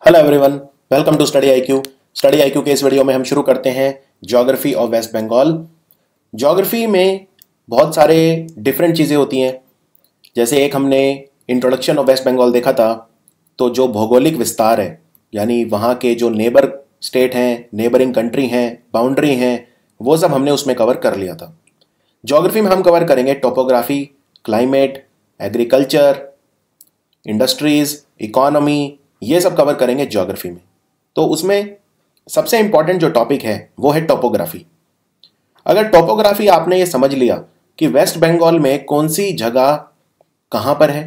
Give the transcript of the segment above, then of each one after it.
Hello everyone, welcome to Study IQ. Study IQ के इस video में हम शुरू करते हैं geography of West Bengal. Geography में बहुत सारे डिफरेंट चीज़ें होती हैं। जैसे एक हमने इंट्रोडक्शन ऑफ वेस्ट बंगाल देखा था, तो जो भौगोलिक विस्तार है यानी वहाँ के जो नेबर स्टेट हैं, नेबरिंग कंट्री हैं, बाउंड्री हैं, वो सब हमने उसमें कवर कर लिया था। ज्योग्राफी में हम कवर करेंगे topography, climate, agriculture, industries, economy, ये सब कवर करेंगे ज्योग्राफी में। तो उसमें सबसे इंपॉर्टेंट जो टॉपिक है वो है टोपोग्राफी। अगर टोपोग्राफी आपने ये समझ लिया कि वेस्ट बंगाल में कौन सी जगह कहाँ पर है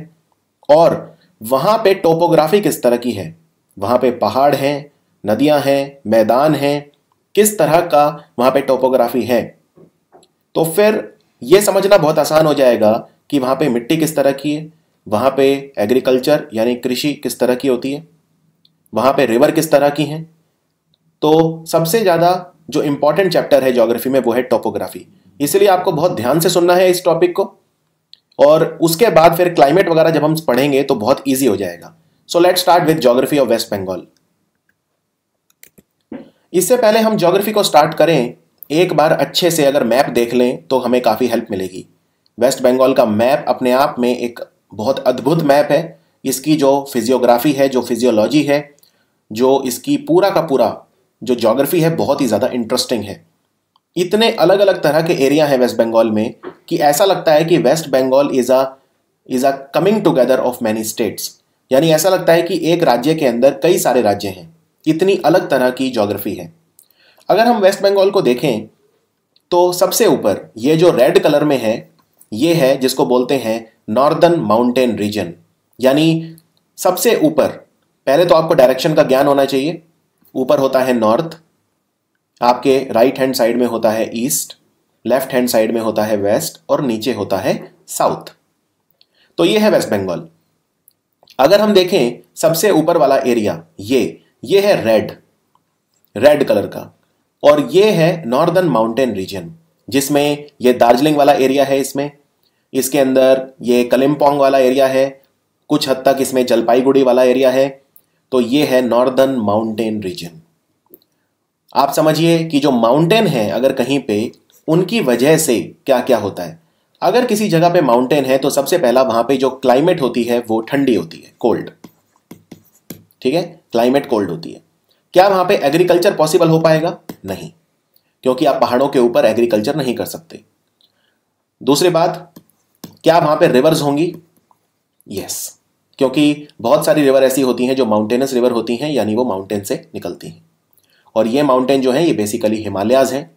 और वहाँ पे टोपोग्राफी किस तरह की है, वहाँ पे पहाड़ हैं, नदियाँ हैं, मैदान हैं, किस तरह का वहाँ पे टोपोग्राफी है, तो फिर ये समझना बहुत आसान हो जाएगा कि वहाँ पे मिट्टी किस तरह की है, वहाँ पे एग्रीकल्चर यानी कृषि किस तरह की होती है, वहाँ पे रिवर किस तरह की हैं। तो सबसे ज़्यादा जो इम्पोर्टेंट चैप्टर है ज्योग्राफी में वो है टोपोग्राफी। इसलिए आपको बहुत ध्यान से सुनना है इस टॉपिक को, और उसके बाद फिर क्लाइमेट वगैरह जब हम पढ़ेंगे तो बहुत ईजी हो जाएगा। So let's start with geography of West Bengal. इससे पहले हम ज्योग्राफी को स्टार्ट करें, एक बार अच्छे से अगर मैप देख लें तो हमें काफ़ी हेल्प मिलेगी। वेस्ट बंगाल का मैप अपने आप में एक बहुत अद्भुत मैप है। इसकी जो फिजियोग्राफी है, जो फिजियोलॉजी है, जो इसकी पूरा का पूरा जो ज्योग्राफी है, बहुत ही ज़्यादा इंटरेस्टिंग है। इतने अलग अलग तरह के एरिया हैं वेस्ट बंगाल में कि ऐसा लगता है कि West Bengal is a coming together of many states. यानी ऐसा लगता है कि एक राज्य के अंदर कई सारे राज्य हैं। इतनी अलग तरह की ज्योग्राफी है। अगर हम वेस्ट बंगाल को देखें तो सबसे ऊपर ये जो रेड कलर में है, ये है जिसको बोलते हैं नॉर्दर्न माउंटेन रीजन। यानी सबसे ऊपर, पहले तो आपको डायरेक्शन का ज्ञान होना चाहिए। ऊपर होता है नॉर्थ, आपके राइट हैंड साइड में होता है ईस्ट, लेफ्ट हैंड साइड में होता है वेस्ट, और नीचे होता है साउथ। तो ये है वेस्ट बंगाल। अगर हम देखें सबसे ऊपर वाला एरिया, ये है रेड कलर का, और ये है नॉर्दर्न माउंटेन रीजन, जिसमें ये दार्जिलिंग वाला एरिया है। इसके अंदर ये कलिम्पोंग वाला एरिया है, कुछ हद तक इसमें जलपाईगुड़ी वाला एरिया है। तो ये है नॉर्दर्न माउंटेन रीजन। आप समझिए कि जो माउंटेन है अगर कहीं पे, उनकी वजह से क्या क्या होता है। अगर किसी जगह पे माउंटेन है तो सबसे पहला वहां पे जो क्लाइमेट होती है वो ठंडी होती है, कोल्ड। ठीक है, क्लाइमेट कोल्ड होती है। क्या वहां पे एग्रीकल्चर पॉसिबल हो पाएगा? नहीं, क्योंकि आप पहाड़ों के ऊपर एग्रीकल्चर नहीं कर सकते। दूसरी बात, क्या वहां पे रिवर्स होंगी? यस, क्योंकि बहुत सारी रिवर ऐसी होती हैं जो माउंटेनस रिवर होती हैं, यानी वो माउंटेन से निकलती हैं। और ये माउंटेन जो है ये बेसिकली हिमालयाज हैं।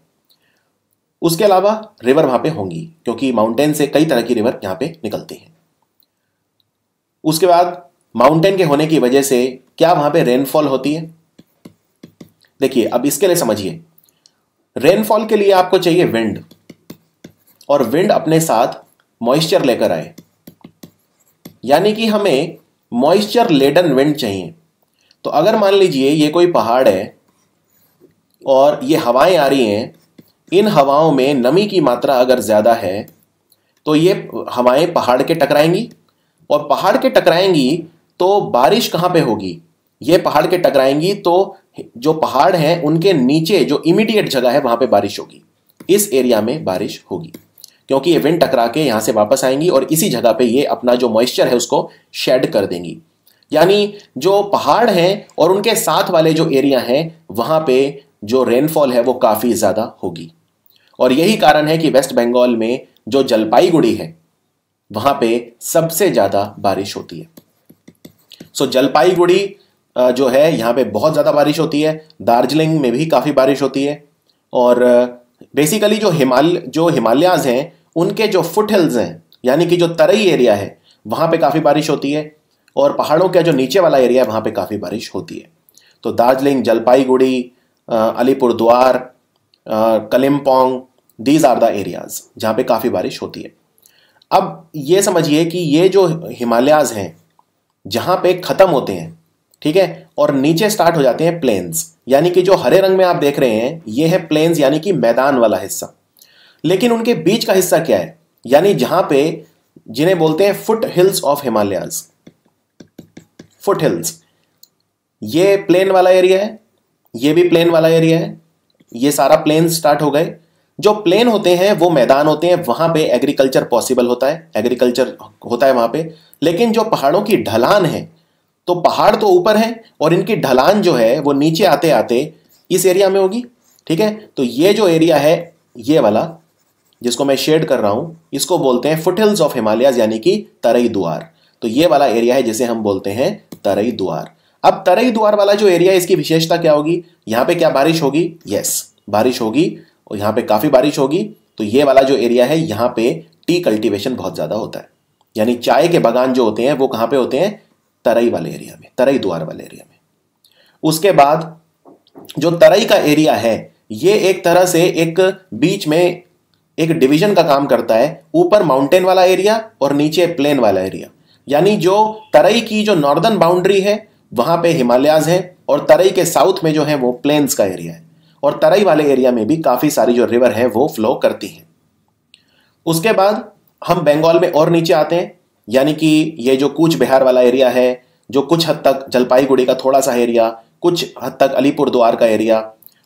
उसके अलावा रिवर वहां पे होंगी, क्योंकि माउंटेन से कई तरह की रिवर यहां पे निकलती हैं। उसके बाद माउंटेन के होने की वजह से क्या वहां पे रेनफॉल होती है? देखिए, अब इसके लिए समझिए, रेनफॉल के लिए आपको चाहिए विंड, और विंड अपने साथ मॉइस्चर लेकर आए। यानी कि हमें मॉइस्चर लेडन विंड चाहिए। तो अगर मान लीजिए ये कोई पहाड़ है और ये हवाएं आ रही हैं, इन हवाओं में नमी की मात्रा अगर ज़्यादा है तो ये हवाएं पहाड़ के टकराएंगी, और पहाड़ के टकराएंगी तो बारिश कहाँ पे होगी? ये पहाड़ के टकराएंगी तो जो पहाड़ हैं उनके नीचे जो इमीडिएट जगह है वहाँ पे बारिश होगी। इस एरिया में बारिश होगी, क्योंकि ये विंड टकरा के यहाँ से वापस आएंगी और इसी जगह पे ये अपना जो मॉइस्चर है उसको शेड कर देंगी। यानी जो पहाड़ हैं और उनके साथ वाले जो एरिया हैं वहाँ पे जो रेनफॉल है वो काफ़ी ज़्यादा होगी। और यही कारण है कि वेस्ट बंगाल में जो जलपाईगुड़ी है वहाँ पे सबसे ज़्यादा बारिश होती है। सो जलपाईगुड़ी जो है यहाँ पे बहुत ज़्यादा बारिश होती है। दार्जिलिंग में भी काफ़ी बारिश होती है। और बेसिकली जो हिमालयाज हैं उनके जो फुट हिल्स हैं, यानी कि जो तराई एरिया है, वहाँ पे काफ़ी बारिश होती है। और पहाड़ों का जो नीचे वाला एरिया है वहाँ पे काफ़ी बारिश होती है। तो Darjeeling, Jalpaiguri, Alipurduar, Kalimpong, these are the areas जहाँ पे काफ़ी बारिश होती है। अब ये समझिए कि ये जो हिमालयाज हैं जहाँ पे ख़त्म होते हैं, ठीक है, और नीचे स्टार्ट हो जाते हैं प्लेन्स। यानी कि जो हरे रंग में आप देख रहे हैं ये है प्लेन्स, यानी कि मैदान वाला हिस्सा। लेकिन उनके बीच का हिस्सा क्या है? यानी जहाँ पे, जिन्हें बोलते हैं foot hills of Himalayas, foot hills. ये प्लेन वाला एरिया है, ये भी प्लेन वाला एरिया है, ये सारा प्लेन स्टार्ट हो गए। जो प्लेन होते हैं वो मैदान होते हैं, वहां पे एग्रीकल्चर पॉसिबल होता है, एग्रीकल्चर होता है वहां पे। लेकिन जो पहाड़ों की ढलान है, तो पहाड़ तो ऊपर है और इनकी ढलान जो है वो नीचे आते आते इस एरिया में होगी। ठीक है, तो ये जो एरिया है ये वाला जिसको मैं शेड कर रहा हूं, इसको बोलते हैं फुटहिल्स ऑफ हिमालयाज, यानी कि तराई द्वार। तो ये वाला एरिया है जिसे हम बोलते हैं तराई द्वार। अब तराई द्वार वाला जो एरिया है, इसकी विशेषता क्या होगी? यहां पे क्या बारिश होगी? यस, बारिश होगी और यहां पे काफी बारिश होगी। तो ये वाला जो एरिया है यहां पे टी कल्टीवेशन बहुत ज्यादा होता है, यानी चाय के बागान जो होते हैं वो कहां पे होते हैं? तराई वाले एरिया में, तराई द्वार वाले एरिया में। उसके बाद जो तराई का एरिया है ये एक तरह से एक बीच में एक डिवीजन का काम करता है, ऊपर माउंटेन वाला एरिया और नीचे प्लेन वाला एरिया। यानी जो तराई की जो नॉर्दर्न बाउंड्री है वहां पे हिमालयाज है और तराई के साउथ में जो है वो प्लेन्स का एरिया है, और तराई वाले एरिया में भी काफी सारी जो रिवर है वो फ्लो करती है। उसके बाद हम बंगाल में और नीचे आते हैं, यानी कि ये जो कूच बिहार वाला एरिया है, जो कुछ हद तक जलपाईगुड़ी का थोड़ा सा एरिया, कुछ हद तक अलीपुर द्वार का एरिया,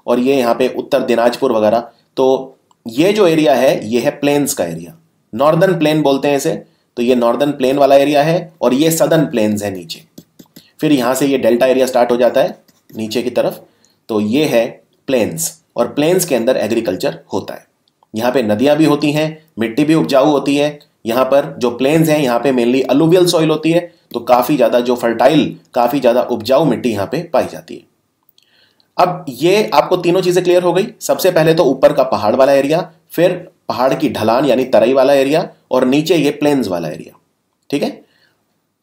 और ये यहाँ पे उत्तर दिनाजपुर वगैरह। तो ये जो एरिया है ये है प्लेन्स का एरिया, नॉर्दर्न प्लेन बोलते हैं इसे। तो ये नॉर्दर्न प्लेन वाला एरिया है और ये सदर्न प्लेन्स है नीचे। फिर यहां से ये डेल्टा एरिया स्टार्ट हो जाता है नीचे की तरफ। तो ये है प्लेन्स, और प्लेन्स के अंदर एग्रीकल्चर होता है। यहाँ पे नदियां भी होती हैं, मिट्टी भी उपजाऊ होती है। यहाँ पर जो प्लेन्स हैं यहाँ पे मेनली अलुवियल सॉइल होती है, तो काफी ज्यादा जो फर्टाइल, काफी ज्यादा उपजाऊ मिट्टी यहाँ पे पाई जाती है। अब ये आपको तीनों चीजें क्लियर हो गई। सबसे पहले तो ऊपर का पहाड़ वाला एरिया, फिर पहाड़ की ढलान यानी तराई वाला एरिया, और नीचे ये प्लेन्स वाला एरिया। ठीक है,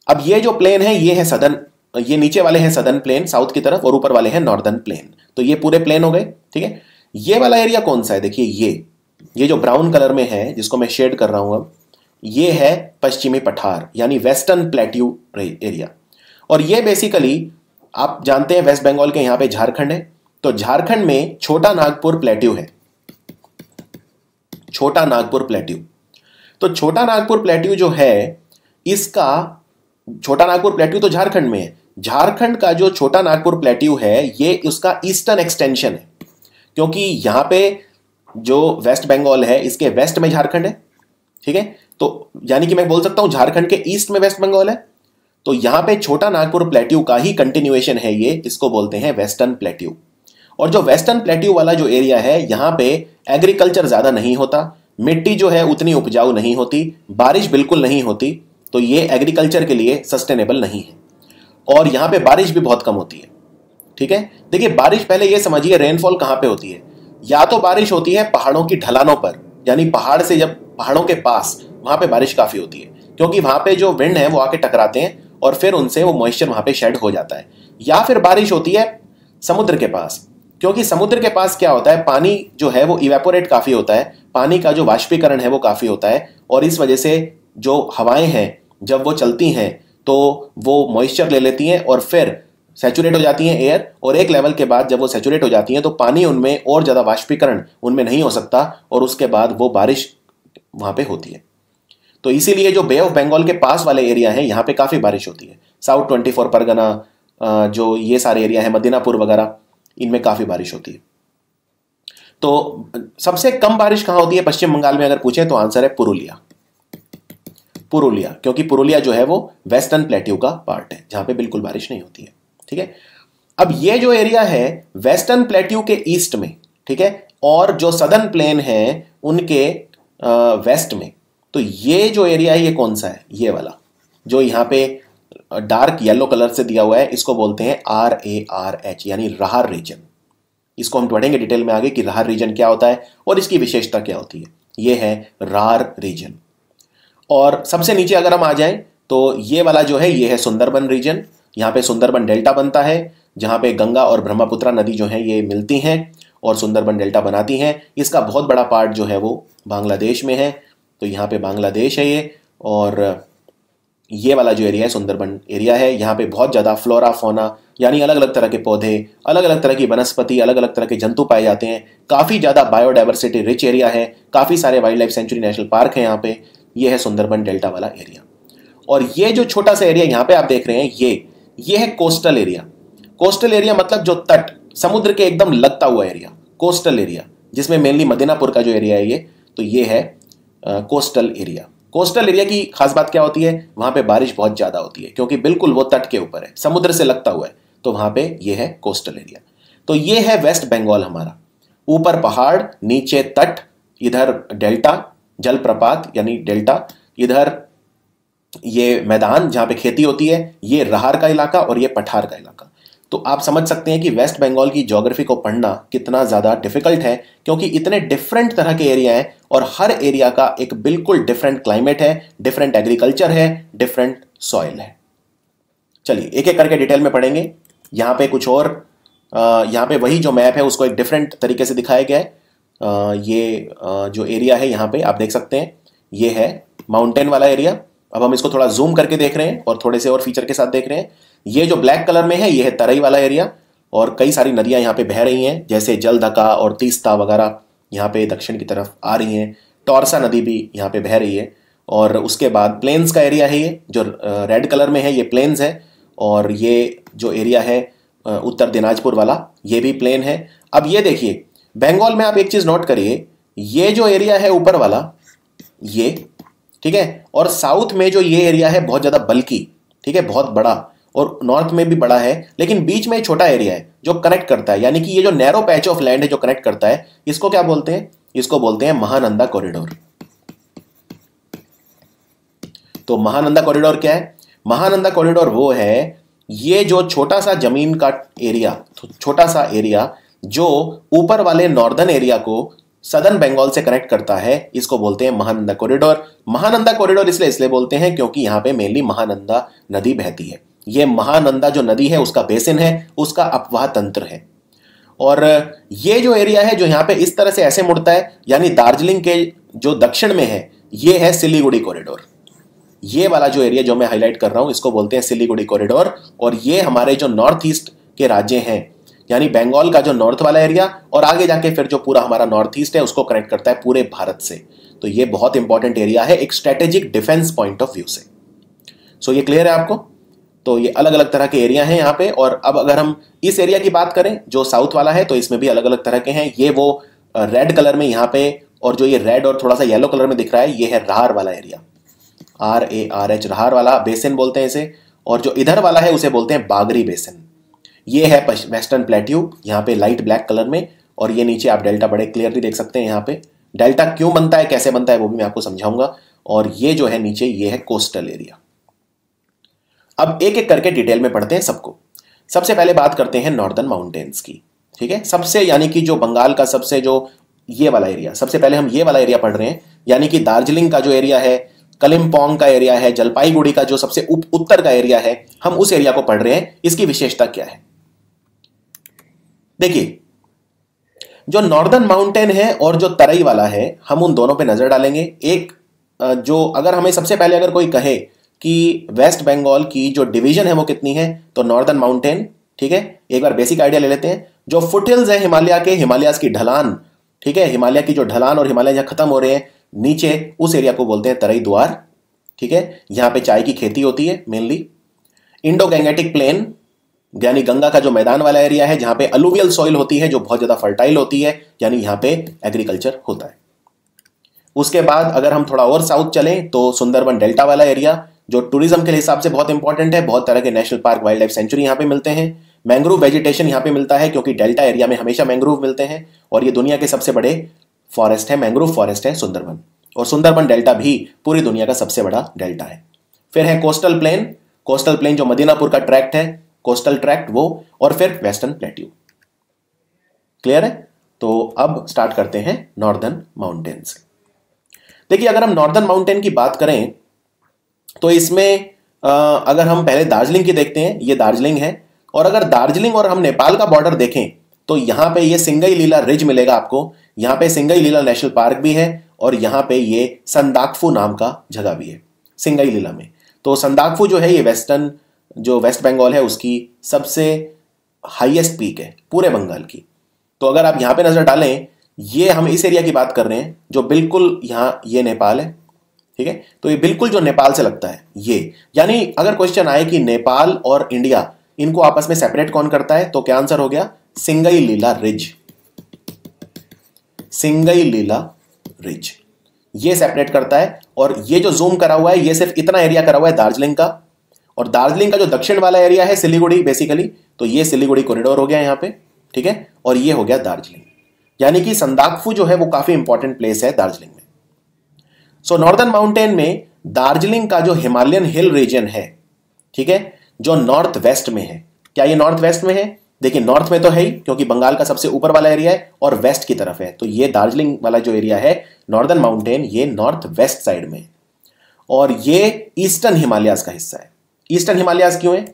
अब ये जो प्लेन है ये है सदर्न, ये नीचे वाले हैं सदर्न प्लेन साउथ की तरफ, और ऊपर वाले हैं नॉर्दर्न प्लेन। तो ये पूरे प्लेन हो गए। ठीक है, ये वाला एरिया कौन सा है? देखिए ये जो ब्राउन कलर में है जिसको मैं शेड कर रहा हूं अब, ये है पश्चिमी पठार यानी वेस्टर्न प्लेट्यू एरिया। और ये बेसिकली आप जानते हैं वेस्ट बंगाल के यहां पे झारखंड है, तो झारखंड में छोटा नागपुर प्लेट्यू है, छोटा नागपुर प्लेट्यू। तो छोटा नागपुर प्लेट्यू जो है इसका, छोटा नागपुर प्लेट्यू तो झारखंड में है, झारखंड का जो छोटा नागपुर प्लेट्यू है ये उसका ईस्टर्न एक्सटेंशन है, क्योंकि यहां पे जो वेस्ट बंगाल है इसके वेस्ट में झारखंड है। ठीक है, तो यानी कि मैं बोल सकता हूं झारखंड के ईस्ट में वेस्ट बंगाल है। तो यहां पे छोटा नागपुर प्लेट्यू का ही कंटिन्यूएशन है ये, इसको बोलते हैं वेस्टर्न प्लेट्यू। और जो वेस्टर्न प्लेट्यू वाला जो एरिया है यहां पे एग्रीकल्चर ज्यादा नहीं होता, मिट्टी जो है उतनी उपजाऊ नहीं होती, बारिश बिल्कुल नहीं होती, तो ये एग्रीकल्चर के लिए सस्टेनेबल नहीं है। और यहां पे बारिश भी बहुत कम होती है। ठीक है, देखिए बारिश, पहले ये समझिए रेनफॉल कहां पे होती है। या तो बारिश होती है पहाड़ों की ढलानों पर, यानी पहाड़ से जब पहाड़ों के पास, वहां पे बारिश काफी होती है, क्योंकि वहां पे जो विंड है वो आके टकराते हैं और फिर उनसे वो मॉइस्चर वहां पे शेड हो जाता है। या फिर बारिश होती है समुद्र के पास, क्योंकि समुद्र के पास क्या होता है, पानी जो है वो इवेपोरेट काफी होता है, पानी का जो वाष्पीकरण है वो काफी होता है, और इस वजह से जो हवाएं हैं जब वो चलती हैं तो वो मॉइस्चर ले लेती हैं और फिर सैचुरेट हो जाती हैं एयर, और एक लेवल के बाद जब वो सैचुरेट हो जाती हैं तो पानी उनमें और ज्यादा वाष्पीकरण उनमें नहीं हो सकता, और उसके बाद वो बारिश वहां पे होती है। तो इसीलिए जो बे ऑफ बंगाल के पास वाले एरिया हैं यहाँ पे काफी बारिश होती है। साउथ 24 परगना, जो ये सारे एरिया है, मदीनापुर वगैरह, इनमें काफी बारिश होती है। तो सबसे कम बारिश कहां होती है पश्चिम बंगाल में अगर पूछे तो आंसर है पुरुलिया। पुरुलिया, क्योंकि पुरुलिया जो है वो वेस्टर्न प्लेट्यू का पार्ट है जहां पे बिल्कुल बारिश नहीं होती है। ठीक है, अब ये जो एरिया है वेस्टर्न प्लेट्यू के ईस्ट में, ठीक है, और जो सदर्न प्लेन है उनके वेस्ट में। तो ये जो एरिया है ये कौन सा है? ये वाला जो यहाँ पे डार्क येलो कलर से दिया हुआ है, इसको बोलते हैं RARH यानी राहर रीजन। इसको हम पढ़ेंगे डिटेल में आगे कि राहर रीजन क्या होता है और इसकी विशेषता क्या होती है। ये है रार रीजन। और सबसे नीचे अगर हम आ जाएं तो ये वाला जो है ये है सुंदरबन रीजन। यहाँ पे सुंदरबन डेल्टा बनता है जहाँ पे गंगा और ब्रह्मपुत्रा नदी जो है ये मिलती हैं और सुंदरबन डेल्टा बनाती हैं। इसका बहुत बड़ा पार्ट जो है वो बांग्लादेश में है, तो यहाँ पे बांग्लादेश है ये। और ये वाला जो एरिया है सुंदरबन एरिया है, यहाँ पे बहुत ज़्यादा फ्लोरा फोना यानी अलग अलग तरह के पौधे, अलग अलग तरह की वनस्पति, अलग अलग तरह के जंतु पाए जाते हैं। काफ़ी ज़्यादा बायोडाइवर्सिटी रिच एरिया है, काफ़ी सारे wild life sanctuary national park हैं यहाँ पे। ये है सुंदरबन डेल्टा वाला एरिया। और ये जो छोटा सा एरिया यहाँ पे आप देख रहे हैं ये है कोस्टल एरिया। कोस्टल एरिया मतलब जो तट, समुद्र के एकदम लगता हुआ एरिया, कोस्टल एरिया, जिसमें मेनली मदीनापुर का जो एरिया है ये, तो ये है कोस्टल एरिया। कोस्टल एरिया की खास बात क्या होती है, वहां पे बारिश बहुत ज्यादा होती है क्योंकि बिल्कुल वो तट के ऊपर है, समुद्र से लगता हुआ है, तो वहां पे ये है कोस्टल एरिया। तो ये है वेस्ट बंगाल हमारा, ऊपर पहाड़, नीचे तट, इधर डेल्टा, जलप्रपात यानी डेल्टा, इधर ये मैदान जहां पे खेती होती है, ये रहार का इलाका और ये पठार का इलाका। तो आप समझ सकते हैं कि वेस्ट बंगाल की ज्योग्राफी को पढ़ना कितना ज़्यादा डिफिकल्ट है, क्योंकि इतने डिफरेंट तरह के एरिया हैं और हर एरिया का एक बिल्कुल डिफरेंट क्लाइमेट है, डिफरेंट एग्रीकल्चर है, डिफरेंट सॉइल है। चलिए एक एक करके डिटेल में पढ़ेंगे। यहाँ पे कुछ और, यहाँ पे वही जो मैप है उसको एक डिफरेंट तरीके से दिखाया गया है। ये जो एरिया है यहाँ पे आप देख सकते हैं, ये है माउंटेन वाला एरिया। अब हम इसको थोड़ा जूम करके देख रहे हैं और थोड़े से और फीचर के साथ देख रहे हैं। ये जो ब्लैक कलर में है ये है तराई वाला एरिया, और कई सारी नदियां यहाँ पे बह रही हैं, जैसे जलधका और तीस्ता वगैरह यहाँ पे दक्षिण की तरफ आ रही हैं। टॉरसा नदी भी यहाँ पे बह रही है। और उसके बाद प्लेन्स का एरिया है, ये जो रेड कलर में है ये प्लेन्स है, और ये जो एरिया है उत्तर दिनाजपुर वाला ये भी प्लेन है। अब ये देखिए बंगाल में आप एक चीज नोट करिए, ये जो एरिया है ऊपर वाला ये, ठीक है, और साउथ में जो ये एरिया है बहुत ज्यादा बल्कि, ठीक है, बहुत बड़ा, और नॉर्थ में भी बड़ा है, लेकिन बीच में एक छोटा एरिया है जो कनेक्ट करता है, यानी कि ये जो नैरो पैच ऑफ लैंड है जो कनेक्ट करता है, इसको क्या बोलते हैं, इसको बोलते हैं महानंदा कॉरिडोर। तो महानंदा कॉरिडोर क्या है, महानंदा कॉरिडोर वो है, ये जो छोटा सा जमीन का एरिया, छोटा सा एरिया जो ऊपर वाले नॉर्दर्न एरिया को सदर्न बंगाल से कनेक्ट करता है, इसको बोलते हैं महानंदा कॉरिडोर। महानंदा कॉरिडोर इसलिए बोलते हैं क्योंकि यहां पे मेनली महानंदा नदी बहती है। ये महानंदा जो नदी है उसका बेसिन है, उसका अपवाह तंत्र है। और ये जो एरिया है जो यहाँ पे इस तरह से ऐसे मुड़ता है, यानी दार्जिलिंग के जो दक्षिण में है, ये है सिलीगुड़ी कॉरिडोर। ये वाला जो एरिया जो मैं हाईलाइट कर रहा हूं इसको बोलते हैं सिलीगुड़ी कॉरिडोर। और ये हमारे जो नॉर्थ ईस्ट के राज्य हैं, यानी बंगाल का जो नॉर्थ वाला एरिया, और आगे जाके फिर जो पूरा हमारा नॉर्थ ईस्ट है उसको कनेक्ट करता है पूरे भारत से। तो ये बहुत इंपॉर्टेंट एरिया है एक strategic defence point of view से। सो ये क्लियर है आपको। तो ये अलग अलग तरह के एरिया हैं यहाँ पे। और अब अगर हम इस एरिया की बात करें जो साउथ वाला है, तो इसमें भी अलग अलग तरह के हैं। ये वो रेड कलर में यहाँ पे, और जो ये रेड और थोड़ा सा येलो कलर में दिख रहा है, ये है रहार वाला एरिया, RARH, रहार वाला बेसिन बोलते हैं इसे। और जो इधर वाला है उसे बोलते हैं बागरी बेसिन। ये है वेस्टर्न प्लेट्यू, यहाँ पे लाइट ब्लैक कलर में, और ये नीचे आप डेल्टा बड़े क्लियरली देख सकते हैं। यहाँ पे डेल्टा क्यों बनता है, कैसे बनता है, वो भी मैं आपको समझाऊंगा। और ये जो है नीचे, ये है कोस्टल एरिया। अब एक एक करके डिटेल में पढ़ते हैं सबको। सबसे पहले बात करते हैं नॉर्दर्न माउंटेन्स की, ठीक है। सबसे यानी कि जो बंगाल का सबसे जो ये वाला एरिया, सबसे पहले हम ये वाला एरिया पढ़ रहे हैं, यानी कि दार्जिलिंग का जो एरिया है, कलिम्पोंग का एरिया है, जलपाईगुड़ी का जो सबसे उत्तर का एरिया है, हम उस एरिया को पढ़ रहे हैं। इसकी विशेषता क्या है, देखिए जो नॉर्दर्न माउंटेन है और जो तराई वाला है, हम उन दोनों पे नजर डालेंगे। एक जो अगर हमें सबसे पहले अगर कोई कहे कि वेस्ट बंगाल की जो डिवीजन है वो कितनी है, तो नॉर्दर्न माउंटेन, ठीक है। एक बार बेसिक आइडिया ले लेते हैं। जो फुटहिल्स है हिमालय के, हिमालयाज की ढलान, ठीक है, हिमालय की जो ढलान और हिमालय जहां खत्म हो रहे हैं नीचे, उस एरिया को बोलते हैं तराई द्वार, ठीक है। यहां पे चाय की खेती होती है मेनली। इंडो गैंगेटिक प्लेन यानी गंगा का जो मैदान वाला एरिया है, जहां पे अलुवियल सॉइल होती है जो बहुत ज्यादा फर्टाइल होती है, यानी यहां पे एग्रीकल्चर होता है। उसके बाद अगर हम थोड़ा और साउथ चलें तो सुंदरबन डेल्टा वाला एरिया, जो टूरिज्म के हिसाब से बहुत इंपॉर्टेंट है। बहुत तरह के national park, wild life sanctuary यहाँ पे मिलते हैं। मैंग्रोव वेजिटेशन यहाँ पे मिलता है क्योंकि डेल्टा एरिया में हमेशा मैंग्रोव मिलते हैं, और ये दुनिया के सबसे बड़े फॉरेस्ट है, मैंग्रोव फॉरेस्ट है सुंदरबन। और सुंदरबन डेल्टा भी पूरी दुनिया का सबसे बड़ा डेल्टा है। फिर है कोस्टल प्लेन, कोस्टल प्लेन जो मदीनापुर का ट्रैक्ट है, कोस्टल ट्रैक्ट वो, और फिर वेस्टर्न प्लेट्यू। क्लियर है। तो अब स्टार्ट करते हैं नॉर्दर्न माउंटेन्स। देखिए अगर हम नॉर्दर्न माउंटेन की बात करें तो इसमें अगर हम पहले दार्जिलिंग की देखते हैं, ये दार्जिलिंग है। और अगर दार्जिलिंग और हम नेपाल का बॉर्डर देखें तो यहां पे ये सिंगई लीला रिज मिलेगा आपको। यहां पे सिंगई लीला नेशनल पार्क भी है, और यहां पे ये संदाकफू नाम का जगह भी है सिंगई लीला में। तो संदाकफू जो है ये वेस्टर्न, जो वेस्ट बंगाल है उसकी सबसे हाईएस्ट पीक है पूरे बंगाल की। तो अगर आप यहां पे नजर डालें, ये हम इस एरिया की बात कर रहे हैं जो बिल्कुल यहाँ, ये नेपाल है, ठीक है। तो ये बिल्कुल जो नेपाल से लगता है ये, यानी अगर क्वेश्चन आए कि नेपाल और इंडिया इनको आपस में सेपरेट कौन करता है? तो क्या आंसर हो गया? सिंगई लीला रिज। सिंगई लीला रिज ये सेपरेट करता है। और ये जो जूम करा हुआ है ये सिर्फ इतना एरिया करा हुआ है दार्जिलिंग का, और दार्जिलिंग का जो दक्षिण वाला एरिया है सिलीगुड़ी बेसिकली, तो ये सिलीगुड़ी कॉरिडोर हो गया यहाँ पे, ठीक है, और ये हो गया दार्जिलिंग। यानी कि संदाकफू जो है वो काफी इंपॉर्टेंट प्लेस है दार्जिलिंग में। सो नॉर्दर्न माउंटेन में दार्जिलिंग का जो हिमालयन हिल रीजन है, ठीक है, जो नॉर्थ वेस्ट में है। क्या ये नॉर्थ वेस्ट में है? देखिए नॉर्थ में तो है ही, क्योंकि बंगाल का सबसे ऊपर वाला एरिया है, और वेस्ट की तरफ है, तो ये दार्जिलिंग वाला जो एरिया है नॉर्दर्न माउंटेन, ये नॉर्थ वेस्ट साइड में है, और ये ईस्टर्न हिमालयाज का हिस्सा है। ईस्टर्न हिमालयाज क्यों है?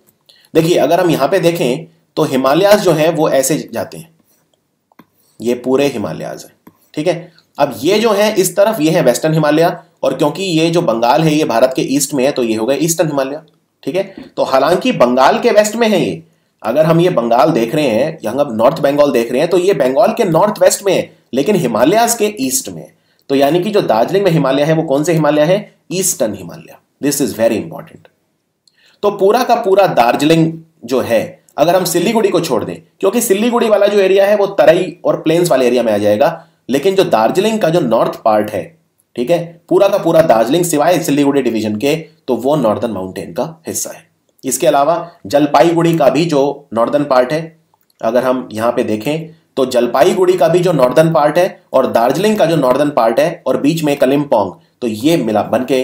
देखिए अगर हम यहां पे देखें तो हिमालयाज जो है वो ऐसे जाते हैं, ये पूरे हिमालयाज है, ठीक है। अब ये जो है इस तरफ ये है वेस्टर्न हिमालय, और क्योंकि ये जो बंगाल है ये भारत के ईस्ट में है, तो ये हो गया ईस्टर्न हिमालय, ठीक है। तो हालांकि बंगाल के वेस्ट में है ये, अगर हम ये बंगाल देख रहे हैं, यहां नॉर्थ बंगाल देख रहे हैं, तो ये बंगाल के नॉर्थ वेस्ट में है, लेकिन हिमालयाज के ईस्ट में है। तो यानी कि जो दार्जिलिंग में हिमालय है वो कौन से हिमालय है? Eastern Himalaya. This is very important. तो पूरा का पूरा दार्जिलिंग जो है, अगर हम सिलीगुड़ी को छोड़ दें, क्योंकि सिलीगुड़ी वाला जो एरिया है वो तराई और प्लेन्स वाले एरिया में आ जाएगा, लेकिन जो दार्जिलिंग का जो नॉर्थ पार्ट है, ठीक है, पूरा का पूरा दार्जिलिंग सिवाय सिलीगुड़ी डिवीजन के, तो वो नॉर्दर्न माउंटेन का हिस्सा है। इसके अलावा जलपाईगुड़ी का भी जो नॉर्दर्न पार्ट है, अगर हम यहां पे देखें तो जलपाईगुड़ी का भी जो नॉर्दर्न पार्ट है और दार्जिलिंग का जो नॉर्दर्न पार्ट है, और बीच में कलिम्पोंग, तो ये मिला बनके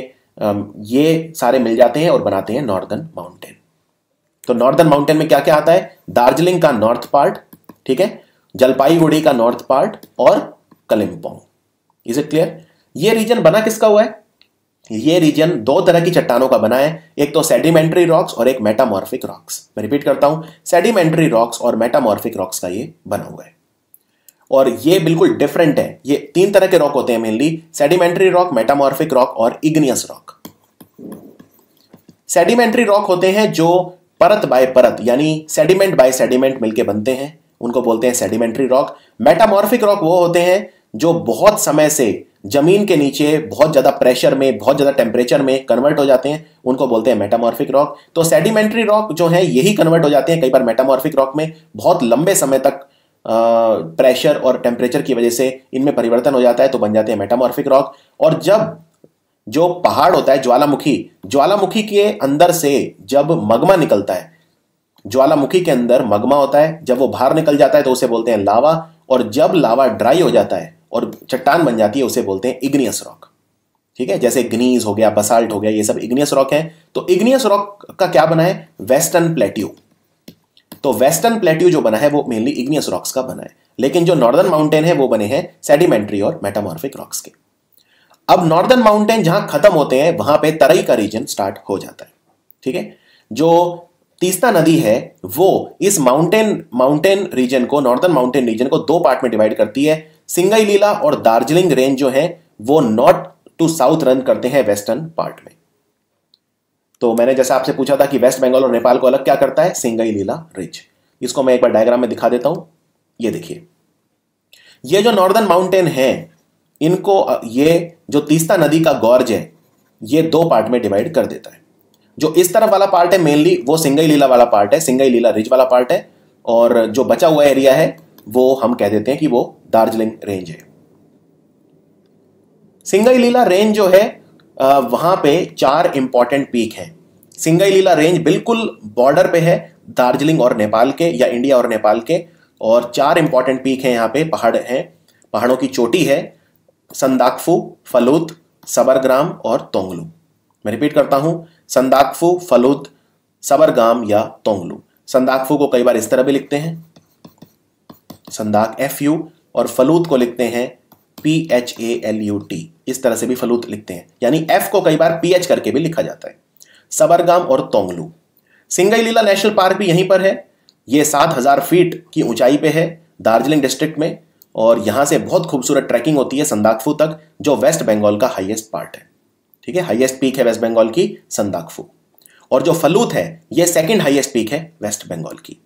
ये सारे मिल जाते हैं और बनाते हैं नॉर्दर्न माउंटेन। तो नॉर्दर्न माउंटेन में क्या क्या आता है? दार्जिलिंग का नॉर्थ पार्ट, ठीक है, जलपाईगुड़ी का नॉर्थ पार्ट और कलिम्पोंग। Is it clear? ये रीजन बना किसका हुआ है? ये रीजन दो तरह की चट्टानों का बना है, एक तो सेडिमेंट्री रॉक्स और एक मेटामॉर्फिक रॉक्स। मैं रिपीट करता हूं, सेडिमेंट्री रॉक्स और मेटामॉर्फिक रॉक्स का ये बना हुआ है, और ये बिल्कुल डिफरेंट है। ये तीन तरह के रॉक होते हैं mainly: sedimentary rock, metamorphic rock और इग्नियस रॉक। सेडिमेंट्री रॉक होते हैं जो परत बाय परत, यानी सेडिमेंट बाय सेडिमेंट मिलके बनते हैं, उनको बोलते हैं सेडिमेंट्री रॉक। मेटामॉर्फिक रॉक वो होते हैं जो बहुत समय से जमीन के नीचे बहुत ज्यादा प्रेशर में, बहुत ज्यादा टेम्परेचर में कन्वर्ट हो जाते हैं, उनको बोलते हैं मेटामॉर्फिक रॉक। तो सेडिमेंट्री रॉक जो है यही कन्वर्ट हो जाते हैं कई बार मेटामॉर्फिक रॉक में, बहुत लंबे समय तक प्रेशर और टेम्परेचर की वजह से इनमें परिवर्तन हो जाता है, तो बन जाते हैं मेटामॉर्फिक रॉक। और जब जो पहाड़ होता है ज्वालामुखी, ज्वालामुखी के अंदर से जब मगमा निकलता है, ज्वालामुखी के अंदर मगमा होता है, जब वो बाहर निकल जाता है तो उसे बोलते हैं लावा, और जब लावा ड्राई हो जाता है और चट्टान बन जाती है उसे बोलते हैं इग्नियस रॉक, ठीक है। जैसे ग्नीज हो गया, बसाल्ट हो गया, ये सब इग्नियस रॉक है। तो इग्नियस रॉक का क्या बना है? Western plateau. तो वेस्टर्न प्लेट्यू जो बना है वो मेनली इग्नियस रॉक्स का बना है, लेकिन जो नॉर्दर्न माउंटेन है वो बने हैं सेडिमेंट्री और मेटामॉर्फिक रॉक्स के। अब नॉर्दर्न माउंटेन जहां खत्म होते हैं वहां पे तराई का रीजन स्टार्ट हो जाता है, ठीक है। जो तीस्ता नदी है वो इस माउंटेन रीजन को, नॉर्दर्न माउंटेन रीजन को दो पार्ट में डिवाइड करती है। सिंगई लीला और दार्जिलिंग रेंज जो है वो नॉर्थ टू साउथ रन करते हैं वेस्टर्न पार्ट में। तो मैंने जैसा आपसे पूछा था कि वेस्ट बंगाल और नेपाल को अलग क्या करता है? सिंगई लीला रिज। इसको मैं एक बार डायग्राम में दिखा देता हूं। ये देखिए, ये जो नॉर्दर्न माउंटेन है, इनको ये जो तीस्ता नदी का गॉर्ज है ये दो पार्ट में डिवाइड कर देता है। जो इस तरफ वाला पार्ट है मेनली वो सिंगई लीला वाला पार्ट है, सिंगई लीला रिज वाला पार्ट है, और जो बचा हुआ एरिया है वो हम कह देते हैं कि वो दार्जिलिंग रेंज है। सिंगई लीला रेंज जो है वहां पे चार इंपॉर्टेंट पीक हैं। सिंगई लीला रेंज बिल्कुल बॉर्डर पे है दार्जिलिंग और नेपाल के, या इंडिया और नेपाल के, और चार इंपॉर्टेंट पीक हैं यहाँ पे, पहाड़ हैं, पहाड़ों की चोटी है: संदाकफू, फलूत, सबरग्राम और तोंगलू। मैं रिपीट करता हूं, संदाकफू, फलूत, सबरगाम या तोंगलू। संदाकफू को कई बार इस तरह भी लिखते हैं, संदाक FU, और फलूत को लिखते हैं PHALUT, इस तरह से भी फलूत लिखते हैं, यानी F को कई बार PH करके भी लिखा जाता है। सबरगाम और तोंगलू। सिंगई लीला नेशनल पार्क भी यहीं पर है, ये 7000 फीट की ऊंचाई पे है दार्जिलिंग डिस्ट्रिक्ट में, और यहां से बहुत खूबसूरत ट्रैकिंग होती है संदाकफू तक, जो वेस्ट बंगाल का हाईएस्ट पार्ट है, ठीक है। हाईएस्ट पीक है वेस्ट बंगाल की संदाकफू, और जो फलूत है ये सेकंड हाईएस्ट पीक है वेस्ट बंगाल की।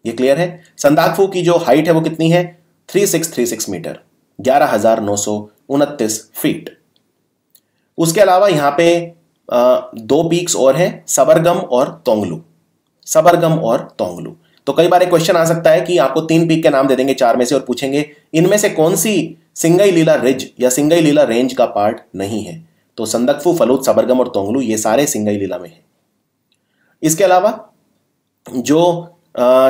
ये क्लियर है? संदाकफू की जो हाइट है वो कितनी है? 3636 मीटर, 11929 फीट। उसके अलावा यहां पे दो पीक्स और हैं, सबरगम और तोंगलू। सबरगम और तोंगलू। तो कई बार एक क्वेश्चन आ सकता है कि आपको 3 पीक के नाम दे देंगे 4 में से और पूछेंगे इनमें से कौन सी सिंगाई लीला रिज या सिंगाई लीला रेंज का पार्ट नहीं है। तो संदकफू, फलूत, सबरगम और तोंगलू ये सारे सिंगाई लीला में हैं। इसके अलावा जो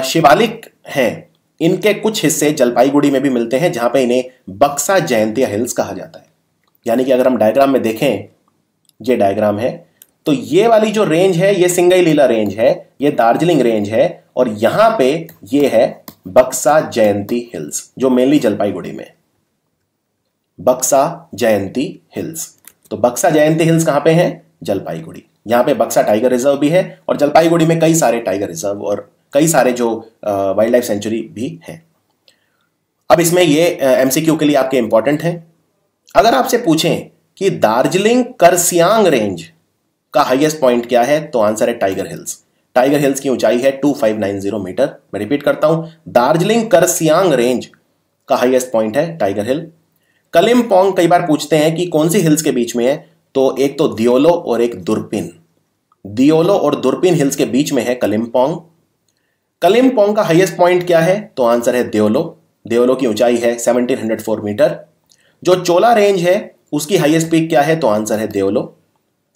शिवालिक हैं इनके कुछ हिस्से जलपाईगुड़ी में भी मिलते हैं, जहां पे इन्हें बक्सा जयंतिया हिल्स कहा जाता है। यानी कि अगर हम डायग्राम में देखें, ये डायग्राम है, तो ये वाली जो रेंज है ये सिंगाई लीला रेंज है, ये दार्जिलिंग रेंज है, और यहां पे ये है बक्सा जयंती हिल्स जो मेनली जलपाईगुड़ी में। बक्सा जयंती हिल्स, तो बक्सा जयंती हिल्स कहां पे है? जलपाईगुड़ी। यहां पे बक्सा टाइगर रिजर्व भी है और जलपाईगुड़ी में कई सारे टाइगर रिजर्व और कई सारे जो वाइल्ड लाइफ सेंचुरी भी हैं। अब इसमें ये एमसीक्यू के लिए आपके इंपॉर्टेंट हैं। अगर आपसे पूछें कि दार्जिलिंग करसियांग रेंज का हाईएस्ट पॉइंट क्या है, तो आंसर है टाइगर हिल्स। टाइगर हिल्स की ऊंचाई है 2590 मीटर। मैं रिपीट करता हूं, दार्जिलिंग करसियांग रेंज का हाईएस्ट पॉइंट है टाइगर हिल। कलिम्पोंग कई बार पूछते हैं कि कौन सी हिल्स के बीच में है, तो एक तो दियोलो और एक दुर्पिन। दियोलो और दुर्पिन हिल्स के बीच में है कलिम्पोंग। कलिम्पोंग का हाईएस्ट पॉइंट क्या है, तो आंसर है दियोलो। दियोलो की ऊंचाई है 1704 मीटर। जो चोला रेंज है उसकी हाईएस्ट पीक क्या है, तो आंसर है देवलो।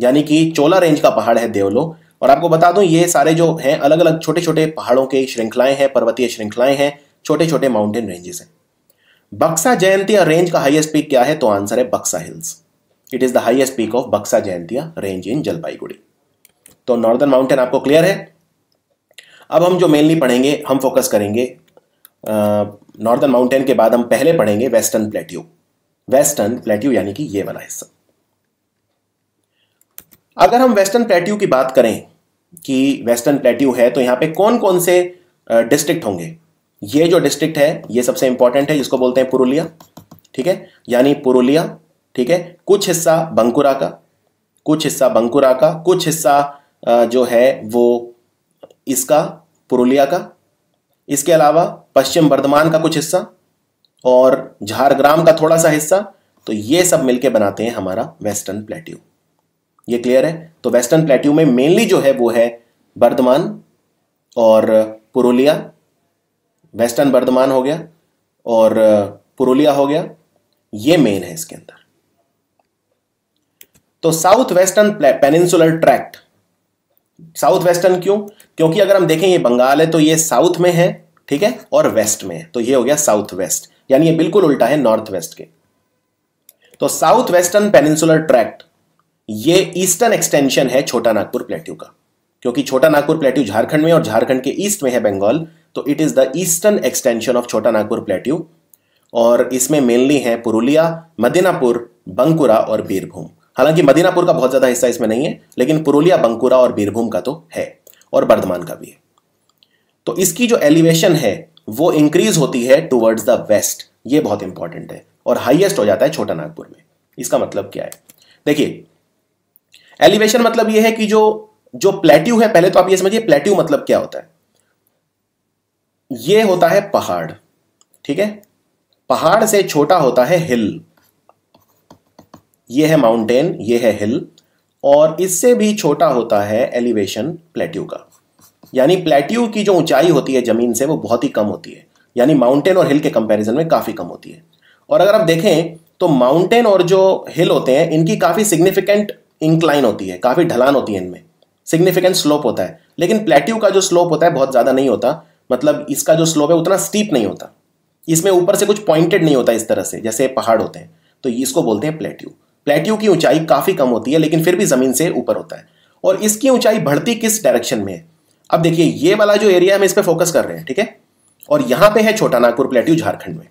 यानी कि चोला रेंज का पहाड़ है देवलो। और आपको बता दूं ये सारे जो हैं अलग अलग छोटे छोटे पहाड़ों के श्रृंखलाएं हैं, पर्वतीय श्रृंखलाएं हैं, छोटे छोटे माउंटेन रेंजेस हैं। बक्सा जयंतिया रेंज का हाईएस्ट पीक क्या है, तो आंसर है बक्सा hills. It is the highest peak of बक्सा जयंतिया रेंज इन जलपाईगुड़ी। तो नॉर्दर्न माउंटेन आपको क्लियर है। अब हम जो मेनली पढ़ेंगे, हम फोकस करेंगे नॉर्दर्न माउंटेन के बाद हम पहले पढ़ेंगे वेस्टर्न प्लेट्यू। वेस्टर्न प्लेट्यू यानी कि ये वाला हिस्सा। अगर हम वेस्टर्न प्लेट्यू की बात करें कि वेस्टर्न प्लेट्यू है, तो यहां पे कौन कौन से डिस्ट्रिक्ट होंगे। ये जो डिस्ट्रिक्ट है ये सबसे इंपॉर्टेंट है, जिसको बोलते हैं पुरुलिया। ठीक है, यानी पुरुलिया। ठीक है, कुछ हिस्सा बंकुरा का, कुछ हिस्सा बंकुरा का, कुछ हिस्सा जो है वो इसका पुरुलिया का। इसके अलावा पश्चिम बर्धमान का कुछ हिस्सा और झारग्राम का थोड़ा सा हिस्सा। तो ये सब मिलके बनाते हैं हमारा वेस्टर्न प्लेट्यू। ये क्लियर है। तो वेस्टर्न प्लेट्यू में मेनली जो है वो है बर्धमान और पुरुलिया। वेस्टर्न बर्धमान हो गया और पुरुलिया हो गया, ये मेन है इसके अंदर। तो south western peninsular tract, south western क्यों? क्योंकि अगर हम देखें ये बंगाल है तो ये साउथ में है, ठीक है, और वेस्ट में है, तो ये हो गया साउथ वेस्ट, यानी ये बिल्कुल उल्टा है नॉर्थ वेस्ट के। तो साउथ वेस्टर्न पेनिनसुलर ट्रैक्ट ये ईस्टर्न एक्सटेंशन है छोटा नागपुर प्लेट्यू का। क्योंकि छोटा नागपुर प्लेट्यू झारखंड में और झारखंड के ईस्ट में है बंगाल, तो it is the eastern extension of छोटा नागपुर प्लेट्यू। और इसमें मेनली है पुरुलिया, मदिनापुर, बंकुरा और बीरभूम। हालांकि मदिनापुर का बहुत ज्यादा हिस्सा इसमें नहीं है, लेकिन पुरुलिया, बंकुरा और बीरभूम का तो है, और बर्धमान का भी है। तो इसकी जो एलिवेशन है वो इंक्रीज होती है टुवर्ड्स द वेस्ट। ये बहुत इंपॉर्टेंट है, और हाईएस्ट हो जाता है छोटा नागपुर में। इसका मतलब क्या है, देखिए एलिवेशन मतलब ये है कि जो प्लेट्यू है, पहले तो आप ये समझिए प्लेट्यू मतलब क्या होता है। ये होता है पहाड़, ठीक है, पहाड़ से छोटा होता है हिल। ये है माउंटेन, ये है हिल, और इससे भी छोटा होता है एलिवेशन प्लेट्यू का। यानी प्लेट्यू की जो ऊंचाई होती है जमीन से वो बहुत ही कम होती है, यानी माउंटेन और हिल के कंपैरिजन में काफी कम होती है। और अगर आप देखें तो माउंटेन और जो हिल होते हैं इनकी काफी सिग्निफिकेंट इंक्लाइन होती है, काफी ढलान होती है, इनमें सिग्निफिकेंट स्लोप होता है। लेकिन प्लेट्यू का जो स्लोप होता है बहुत ज्यादा नहीं होता, मतलब इसका जो स्लोप है उतना स्टीप नहीं होता, इसमें ऊपर से कुछ पॉइंटेड नहीं होता इस तरह से जैसे पहाड़ होते हैं। तो इसको बोलते हैं प्लेट्यू। प्लेट्यू की ऊंचाई काफी कम होती है, लेकिन फिर भी जमीन से ऊपर होता है। और इसकी ऊंचाई बढ़ती किस डायरेक्शन में है, अब देखिए ये वाला जो एरिया है हम इस पे फोकस कर रहे हैं, ठीक है, और यहां पे है छोटा नागपुर प्लेट्यू झारखंड में।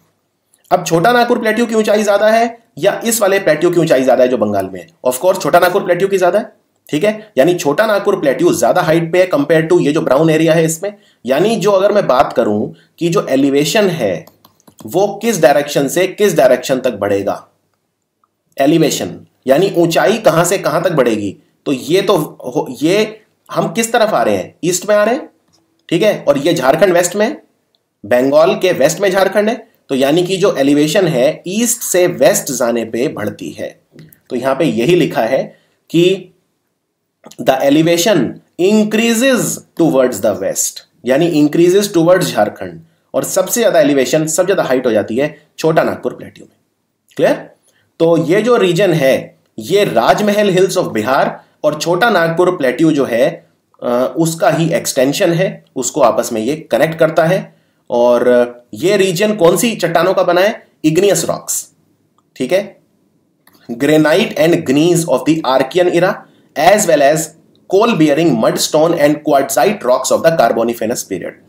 अब छोटा नागपुर प्लेट्यू की ऊंचाई ज्यादा है या इस वाले प्लेट्यू की ऊंचाई ज्यादा है जो बंगाल में है? ऑफ कोर्स छोटा नागपुर प्लेट्यू की ज्यादा है, ठीक है, यानी छोटा नागपुर प्लेट्यू ज्यादा हाइट पे है कंपेयर टू ये जो ब्राउन एरिया है इसमें। यानी जो अगर मैं बात करूं कि जो एलिवेशन है वो किस डायरेक्शन से किस डायरेक्शन तक बढ़ेगा, एलिवेशन यानी ऊंचाई कहां से कहां तक बढ़ेगी, तो ये हम किस तरफ आ रहे हैं, ईस्ट में आ रहे हैं, ठीक है, और ये झारखंड वेस्ट में, बंगाल के वेस्ट में झारखंड है। तो यानी कि जो एलिवेशन है ईस्ट से वेस्ट जाने पे बढ़ती है। तो यहां पे यही लिखा है कि the elevation increases towards the west, यानी इंक्रीजेज टूवर्ड्स झारखंड, और सबसे ज्यादा एलिवेशन, सबसे ज्यादा हाइट हो जाती है छोटा नागपुर प्लेट्यू में। क्लियर? तो ये जो रीजन है ये राजमहल हिल्स ऑफ बिहार और छोटा नागपुर प्लेट्यू जो है उसका ही एक्सटेंशन है, उसको आपस में ये कनेक्ट करता है। और ये रीजन कौन सी चट्टानों का बना है? इग्नियस रॉक्स, ठीक है, granite and gneiss of the Archaean era as well as coal bearing mudstone and quartzite rocks of the Carboniferous period.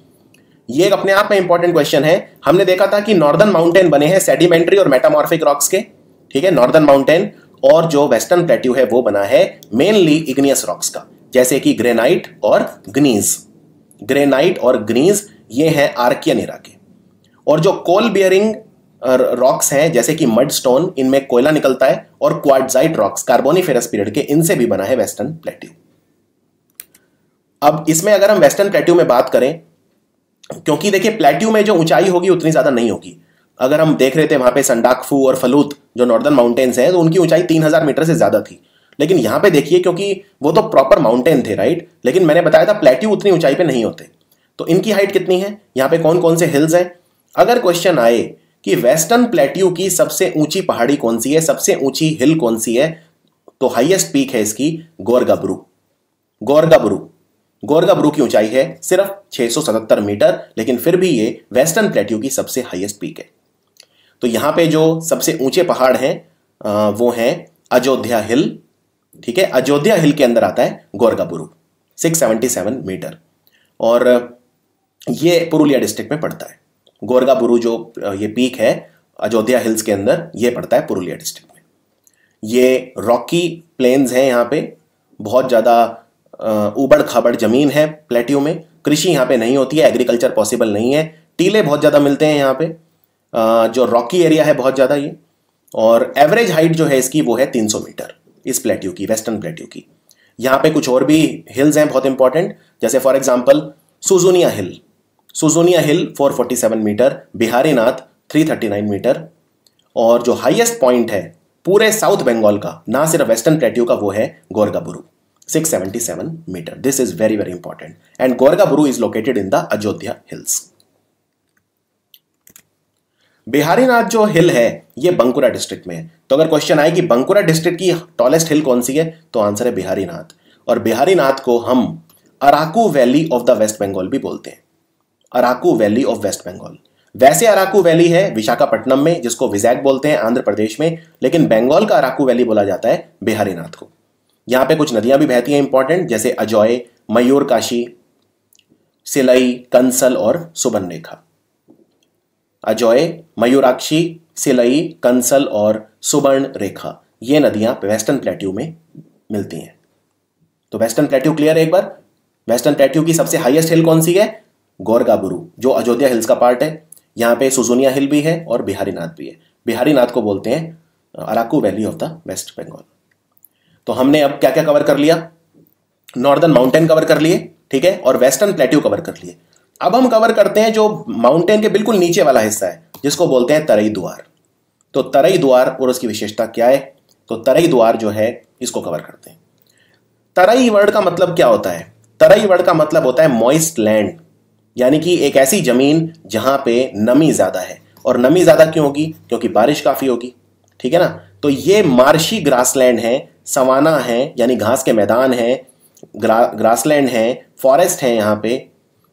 ये एक अपने आप में इंपॉर्टेंट क्वेश्चन है। हमने देखा था कि नॉर्दर्न माउंटेन बने हैं सेडिमेंट्री और मेटामॉर्फिक रॉक्स के, ठीक है, नॉर्दर्न माउंटेन, और जो वेस्टर्न प्लेट्यू है वो बना है मेनली इग्नियस रॉक्स का, जैसे कि ग्रेनाइट और ग्नीज। ग्रेनाइट और ग्नीज ये हैं आर्कियन इरा के, और जो कोल बियरिंग रॉक्स हैं जैसे कि मडस्टोन, इनमें कोयला निकलता है, और क्वार्टजाइट रॉक्स कार्बोनिफेरस पीरियड के, इनसे भी बना है वेस्टर्न प्लेट्यू। अब इसमें अगर हम वेस्टर्न प्लेट्यू में बात करें, क्योंकि देखिए प्लेट्यू में जो ऊंचाई होगी उतनी ज्यादा नहीं होगी। अगर हम देख रहे थे वहां पे संडाकफू और फलूत जो नॉर्दर्न माउंटेन्स हैं तो उनकी ऊंचाई 3000 मीटर से ज्यादा थी, लेकिन यहां पे देखिए क्योंकि वो तो प्रॉपर माउंटेन थे, राइट, लेकिन मैंने बताया था प्लेट्यू उतनी ऊंचाई पे नहीं होते। तो इनकी हाइट कितनी है, यहाँ पे कौन कौन से हिल्स हैं? अगर क्वेश्चन आए कि वेस्टर्न प्लेट्यू की सबसे ऊंची पहाड़ी कौन सी है, सबसे ऊंची हिल कौन सी है, तो हाईएस्ट पीक है इसकी गोरगाबरू। गोरगाबरू गोरगाबरू की ऊंचाई है सिर्फ 677 मीटर, लेकिन फिर भी ये वेस्टर्न प्लेट्यू की सबसे हाईएस्ट पीक है। तो यहां पे जो सबसे ऊंचे पहाड़ हैं वो हैं अयोध्या हिल, ठीक है, अयोध्या हिल के अंदर आता है गोरगाबरू 677 मीटर, और ये पुरुलिया डिस्ट्रिक्ट में पड़ता है। गोरगाबरू जो ये पीक है अयोध्या हिल्स के अंदर, ये पड़ता है पुरुलिया डिस्ट्रिक्ट में। ये रॉकी प्लेन्स हैं, यहाँ पे बहुत ज़्यादा ऊबड़ खाबड़ जमीन है प्लेट्यू में, कृषि यहाँ पे नहीं होती है, एग्रीकल्चर पॉसिबल नहीं है, टीले बहुत ज़्यादा मिलते हैं यहाँ पे, जो रॉकी एरिया है बहुत ज़्यादा ये, और एवरेज हाइट जो है इसकी वो है 300 मीटर इस प्लेट्यू की, वेस्टर्न प्लेट्यू की। यहाँ पे कुछ और भी हिल्स हैं बहुत इंपॉर्टेंट, जैसे for example Susunia hill, Susunia hill 447 metre, Biharinath 339 metre, और जो हाईएस्ट पॉइंट है पूरे साउथ बंगाल का, ना सिर्फ वेस्टर्न प्लेट्यू का, वो है Gorgaburu 677 metre. This is very very important, and Gorgaburu is located in the Ayodhya hills. Biharinath जो हिल है ये बंकुरा डिस्ट्रिक्ट में है। तो अगर क्वेश्चन आए कि बंकुरा डिस्ट्रिक्ट की टॉलेस्ट हिल कौन सी है, तो आंसर है बिहारीनाथ, और बिहारीनाथ को हम Araku Valley of the West Bengal भी बोलते हैं, Araku Valley of West Bengal. वैसे अराकू वैली है विशाखापट्टनम में, जिसको विजैक बोलते हैं आंध्र प्रदेश में, लेकिन बंगाल का अराकू वैली बोला जाता है बिहारीनाथ को। यहां पे कुछ नदियां भी बहती हैं इंपॉर्टेंट, जैसे अजोय, मयूरकाशी, सिलई, कंसल और सुबर्णरेखा। अजोय, मयूराक्षी, सिलई, कंसल और सुबर्णरेखा, ये नदियां वेस्टर्न प्लेट्यू में मिलती हैं। तो वेस्टर्न प्लेट्यू क्लियर है एक बार। वेस्टर्न प्लेट्यू की सबसे हाईएस्ट हिल कौन सी है? गोरगाबरू, जो अयोध्या हिल्स का पार्ट है। यहाँ पे सुजुनिया हिल भी है और बिहारीनाथ भी है। बिहारीनाथ को बोलते हैं Araku Valley of the West Bengal. तो हमने अब क्या क्या कवर कर लिया? नॉर्दर्न माउंटेन कवर कर लिए, ठीक है, और वेस्टर्न प्लेट्यू कवर कर लिए। अब हम कवर करते हैं जो माउंटेन के बिल्कुल नीचे वाला हिस्सा है, जिसको बोलते हैं तराई द्वार। तो तराई द्वार और उसकी विशेषता क्या है? तो तराई द्वार जो है इसको कवर करते हैं। तराई वर्ड का मतलब क्या होता है? तराई वर्ड का मतलब होता है मॉइस्ट लैंड, यानी कि एक ऐसी जमीन जहां पे नमी ज्यादा है। और नमी ज्यादा क्यों होगी? क्योंकि बारिश काफी होगी, ठीक है ना। तो ये मार्शी ग्रासलैंड है, सवाना है यानी घास के मैदान है, ग्रासलैंड है, फॉरेस्ट है यहाँ पे,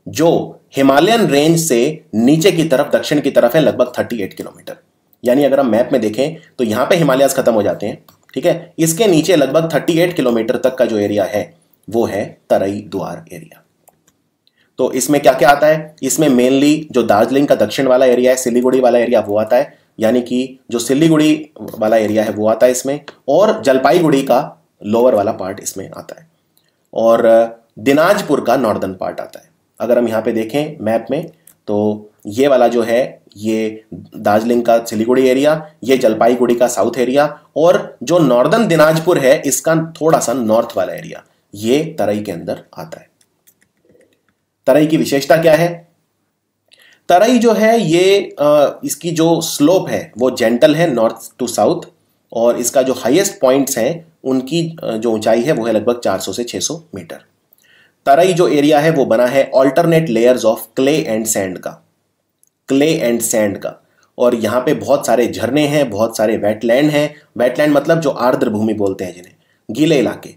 जो हिमालयन रेंज से नीचे की तरफ दक्षिण की तरफ है लगभग 38 किलोमीटर। यानी अगर हम मैप में देखें तो यहाँ पे हिमालयस खत्म हो जाते हैं, ठीक है, इसके नीचे लगभग 38 किलोमीटर तक का जो एरिया है वो है तराई द्वार एरिया। तो इसमें क्या क्या आता है? इसमें मेनली जो दार्जिलिंग का दक्षिण वाला एरिया है, सिलीगुड़ी वाला एरिया, वो आता है, यानी कि जो सिलीगुड़ी वाला एरिया है वो आता है इसमें, और जलपाईगुड़ी का लोअर वाला पार्ट इसमें आता है, और दिनाजपुर का नॉर्दर्न पार्ट आता है। अगर हम यहाँ पे देखें मैप में तो ये वाला जो है ये दार्जिलिंग का सिलीगुड़ी एरिया, ये जलपाईगुड़ी का साउथ एरिया, और जो नॉर्दर्न दिनाजपुर है इसका थोड़ा सा नॉर्थ वाला एरिया, ये तराई के अंदर आता है। तराई की विशेषता क्या है? तराई जो है ये इसकी जो स्लोप है वो जेंटल है नॉर्थ टू साउथ, और इसका जो हाईएस्ट पॉइंट्स हैं उनकी जो ऊंचाई है वो है लगभग 400 से 600 मीटर। तराई जो एरिया है वो बना है alternate layers of clay and sand का, क्ले एंड सैंड का। और यहाँ पे बहुत सारे झरने हैं, बहुत सारे वेटलैंड हैं। वेटलैंड मतलब जो आर्द्र भूमि बोलते हैं जिन्हें, गीले इलाके,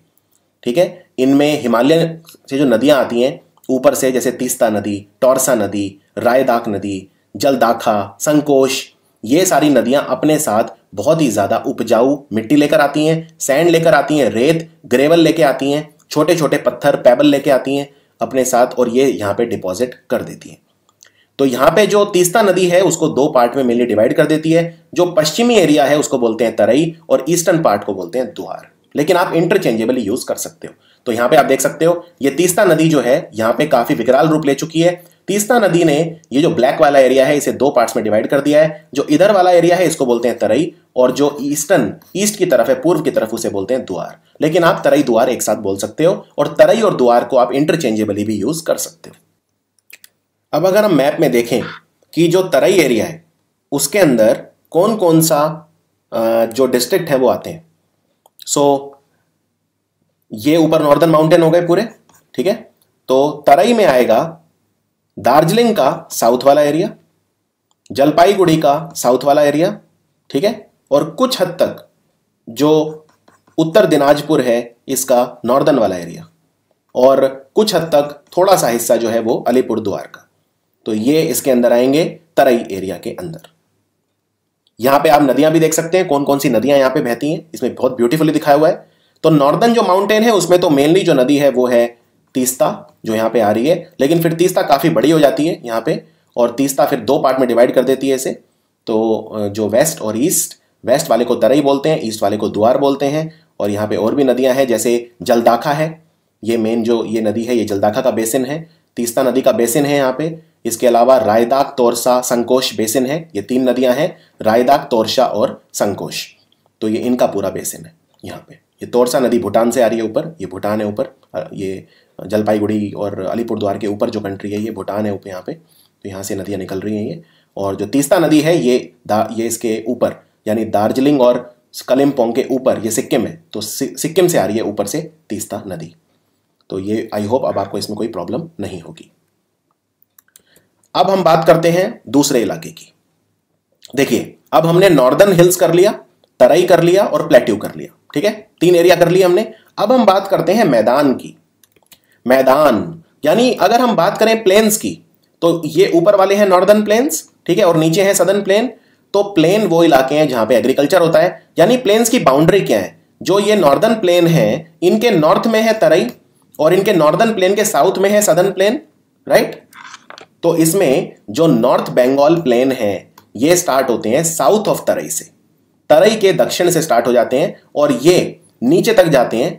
ठीक है। इनमें हिमालय से जो नदियां आती हैं ऊपर से, जैसे तीस्ता नदी, टॉर्सा नदी, रायदाक नदी, जलदाखा, संकोश, ये सारी नदियां अपने साथ बहुत ही ज्यादा उपजाऊ मिट्टी लेकर आती हैं, सैंड लेकर आती हैं, रेत ग्रेवल लेके आती हैं, छोटे छोटे पत्थर पेबल लेके आती हैं अपने साथ, और ये यहाँ पे डिपॉजिट कर देती हैं। तो यहाँ पे जो तीस्ता नदी है उसको दो पार्ट में मेनली डिवाइड कर देती है। जो पश्चिमी एरिया है उसको बोलते हैं तराई और ईस्टर्न पार्ट को बोलते हैं द्वार, लेकिन आप इंटरचेंजेबली यूज कर सकते हो। तो यहाँ पे आप देख सकते हो ये तीस्ता नदी जो है यहाँ पे काफी विकराल रूप ले चुकी है। तीस्ता नदी ने ये जो ब्लैक वाला एरिया है इसे दो पार्ट्स में डिवाइड कर दिया है। जो इधर वाला एरिया है इसको बोलते हैं तराई, और जो ईस्ट की तरफ है, पूर्व की तरफ, उसे बोलते हैं द्वार। लेकिन आप तराई द्वार एक साथ बोल सकते हो, और तराई और द्वार को आप इंटरचेंजेबली भी यूज कर सकते हो। अब अगर हम मैप में देखें कि जो तराई एरिया है उसके अंदर कौन कौन सा जो डिस्ट्रिक्ट है वो आते हैं। ये ऊपर नॉर्दर्न माउंटेन हो गए पूरे, ठीक है। तो तराई में आएगा दार्जिलिंग का साउथ वाला एरिया, जलपाईगुड़ी का साउथ वाला एरिया, ठीक है, और कुछ हद तक जो उत्तर दिनाजपुर है इसका नॉर्दर्न वाला एरिया, और कुछ हद तक थोड़ा सा हिस्सा जो है वो अलीपुर द्वार का। तो ये इसके अंदर आएंगे तराई एरिया के अंदर। यहां पे आप नदियां भी देख सकते हैं, कौन कौन सी नदियां यहां पे बहती हैं, इसमें बहुत ब्यूटीफुली दिखाया हुआ है। तो नॉर्दर्न जो माउंटेन है उसमें तो मेनली जो नदी है वो है तीस्ता, जो यहाँ पे आ रही है, लेकिन फिर तीस्ता काफी बड़ी हो जाती है यहाँ पे, और तीस्ता फिर दो पार्ट में डिवाइड कर देती है इसे। तो जो वेस्ट और ईस्ट, वेस्ट वाले को तराई बोलते हैं, ईस्ट वाले को द्वार बोलते हैं। और यहाँ पे और भी नदियां हैं, जैसे जलदाखा है, ये मेन जो ये नदी है ये जलदाखा का बेसिन है, तीस्ता नदी का बेसिन है यहाँ पे। इसके अलावा रायदाक, तोरसा, संकोश बेसिन है। ये तीन नदियां हैं, रायदाक, तोरसा और संकोश। तो ये इनका पूरा बेसिन है यहाँ पे। ये तोरसा नदी भूटान से आ रही है ऊपर, ये भूटान है ऊपर, ये जलपाईगुड़ी और अलीपुरद्वार के ऊपर जो कंट्री है ये भूटान है ऊपर यहाँ पे। तो यहाँ से नदियाँ निकल रही हैं ये। और जो तीस्ता नदी है ये इसके ऊपर, यानी दार्जिलिंग और कलिम्पोंग के ऊपर, ये सिक्किम है, तो सिक्किम से आ रही है ऊपर से तीस्ता नदी। तो ये आई होप अब आपको इसमें कोई प्रॉब्लम नहीं होगी। अब हम बात करते हैं दूसरे इलाके की। देखिए, अब हमने नॉर्दर्न हिल्स कर लिया, तराई कर लिया और प्लेट्यू कर लिया, ठीक है, तीन एरिया कर लिया हमने। अब हम बात करते हैं मैदान की। मैदान यानी अगर हम बात करें प्लेन्स की, तो ये ऊपर वाले हैं नॉर्दर्न प्लेन्स, ठीक है, और नीचे है सदर्न प्लेन। तो प्लेन वो इलाके हैं जहां पे एग्रीकल्चर होता है। यानी प्लेन्स की बाउंड्री क्या है, जो ये नॉर्दर्न प्लेन है इनके नॉर्थ में है तराई, और इनके नॉर्दर्न प्लेन के साउथ में है सदर्न प्लेन, राइट। तो इसमें जो नॉर्थ बंगाल प्लेन है ये स्टार्ट होते हैं साउथ ऑफ तराई से, तराई के दक्षिण से स्टार्ट हो जाते हैं और ये नीचे तक जाते हैं।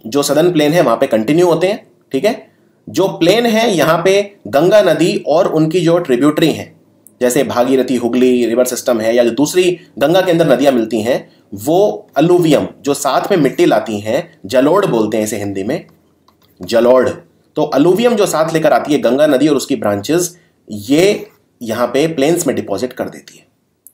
जो सदर्न प्लेन है वहां पे कंटिन्यू होते हैं, ठीक है। जो प्लेन है यहाँ पे गंगा नदी और उनकी जो ट्रिब्यूटरी हैं, जैसे भागीरथी, हुगली रिवर सिस्टम है, या जो दूसरी गंगा के अंदर नदियां मिलती हैं, वो अलुवियम जो साथ में मिट्टी लाती हैं, जलोढ़ बोलते हैं इसे हिंदी में, जलोढ़। तो अलुवियम जो साथ लेकर आती है गंगा नदी और उसकी ब्रांचेस, ये यहाँ पे प्लेन्स में डिपॉजिट कर देती है,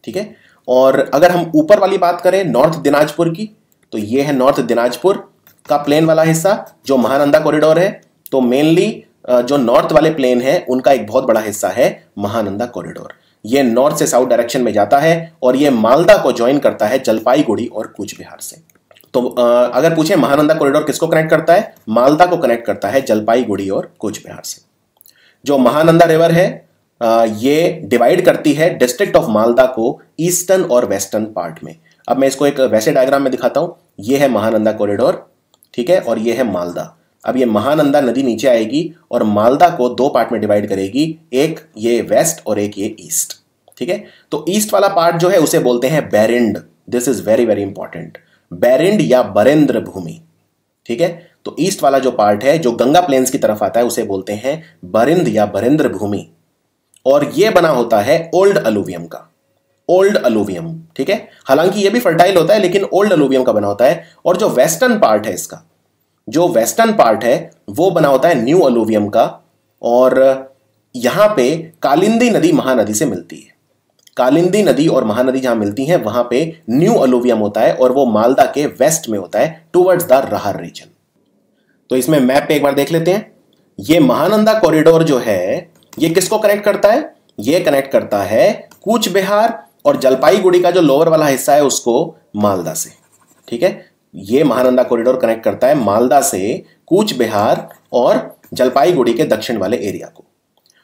ठीक है। और अगर हम ऊपर वाली बात करें नॉर्थ दिनाजपुर की, तो ये है नॉर्थ दिनाजपुर का प्लेन वाला हिस्सा जो महानंदा कॉरिडोर है। तो मेनली जो नॉर्थ वाले प्लेन है उनका एक बहुत बड़ा हिस्सा है महानंदा कॉरिडोर। ये नॉर्थ से साउथ डायरेक्शन में जाता है और ये मालदा को ज्वाइन करता है जलपाईगुड़ी और कूच बिहार से। तो अगर पूछे महानंदा कॉरिडोर किसको कनेक्ट करता है, मालदा को कनेक्ट करता है जलपाईगुड़ी और कूच बिहार से। जो महानंदा रिवर है ये डिवाइड करती है डिस्ट्रिक्ट ऑफ मालदा को ईस्टर्न और वेस्टर्न पार्ट में। अब मैं इसको एक वैसे डायग्राम में दिखाता हूं। ये है महानंदा कॉरिडोर, ठीक है, और ये है मालदा। अब ये महानंदा नदी नीचे आएगी और मालदा को दो पार्ट में डिवाइड करेगी, एक ये वेस्ट और एक ये ईस्ट, ठीक है। तो ईस्ट वाला पार्ट जो है उसे बोलते हैं Barind. This is very very important, Barind या बरेंद्र भूमि, ठीक है। तो ईस्ट वाला जो पार्ट है जो गंगा प्लेन्स की तरफ आता है उसे बोलते हैं बरिंद या बरेंद्र भूमि, और ये बना होता है ओल्ड अलुवियम का, ओल्ड अलुवियम, ठीक है। हालांकि ये भी फर्टाइल होता है लेकिन ओल्ड अलुवियम का बना होता है। और जो वेस्टर्न पार्ट है इसका, जो वेस्टर्न पार्ट है वो बना होता है न्यू अलुवियम का, और यहां पे कालिंदी नदी महानदी से मिलती है। कालिंदी नदी और महानदी जहां मिलती हैं वहां पे न्यू अलुवियम होता है और वो मालदा के वेस्ट में होता है, टुवर्ड्स द राहर रीजन। तो इसमें मैप पे एक बार देख लेते हैं। ये महानंदा कॉरिडोर जो है ये किसको कनेक्ट करता है? ये कनेक्ट करता है कूच बिहार और जलपाईगुड़ी का जो लोअर वाला हिस्सा है उसको मालदा से। ठीक है, ये महानंदा कॉरिडोर कनेक्ट करता है मालदा से कूच बिहार और जलपाईगुड़ी के दक्षिण वाले एरिया को।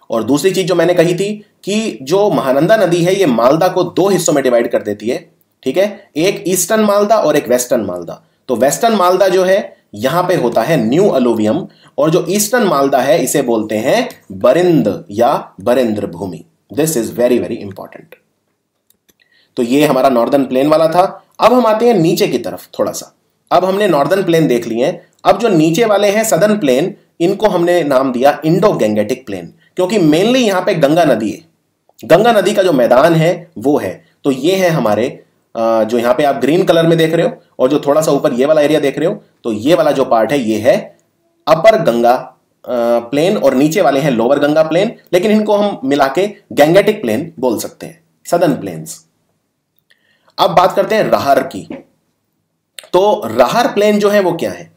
और दूसरी चीज जो मैंने कही थी कि जो महानंदा नदी है ये मालदा को दो हिस्सों में डिवाइड कर देती है। ठीक है, एक ईस्टर्न मालदा और एक वेस्टर्न मालदा। तो वेस्टर्न मालदा जो है यहां पे होता है न्यू अलुवियम और जो ईस्टर्न मालदा है इसे बोलते हैं बरिंद या Barendra Bhumi. This is very very important. तो ये हमारा नॉर्दर्न प्लेन वाला था। अब हम आते हैं नीचे की तरफ थोड़ा सा। अब हमने नॉर्दर्न प्लेन देख लिए हैं। अब जो नीचे वाले हैं सदर्न प्लेन, इनको हमने नाम दिया इंडो गैंगेटिक प्लेन, क्योंकि मेनली यहां पे गंगा नदी है। गंगा नदी का जो मैदान है वो है। तो ये है हमारे जो यहां पे आप ग्रीन कलर में देख रहे हो और जो थोड़ा सा ऊपर ये वाला एरिया देख रहे हो, तो ये वाला जो पार्ट है ये है अपर गंगा प्लेन और नीचे वाले हैं लोअर गंगा प्लेन, लेकिन इनको हम मिला के गैंगेटिक प्लेन बोल सकते हैं, सदर्न प्लेन्स। अब बात करते हैं राहर की। तो राहर प्लेन जो है वो क्या है?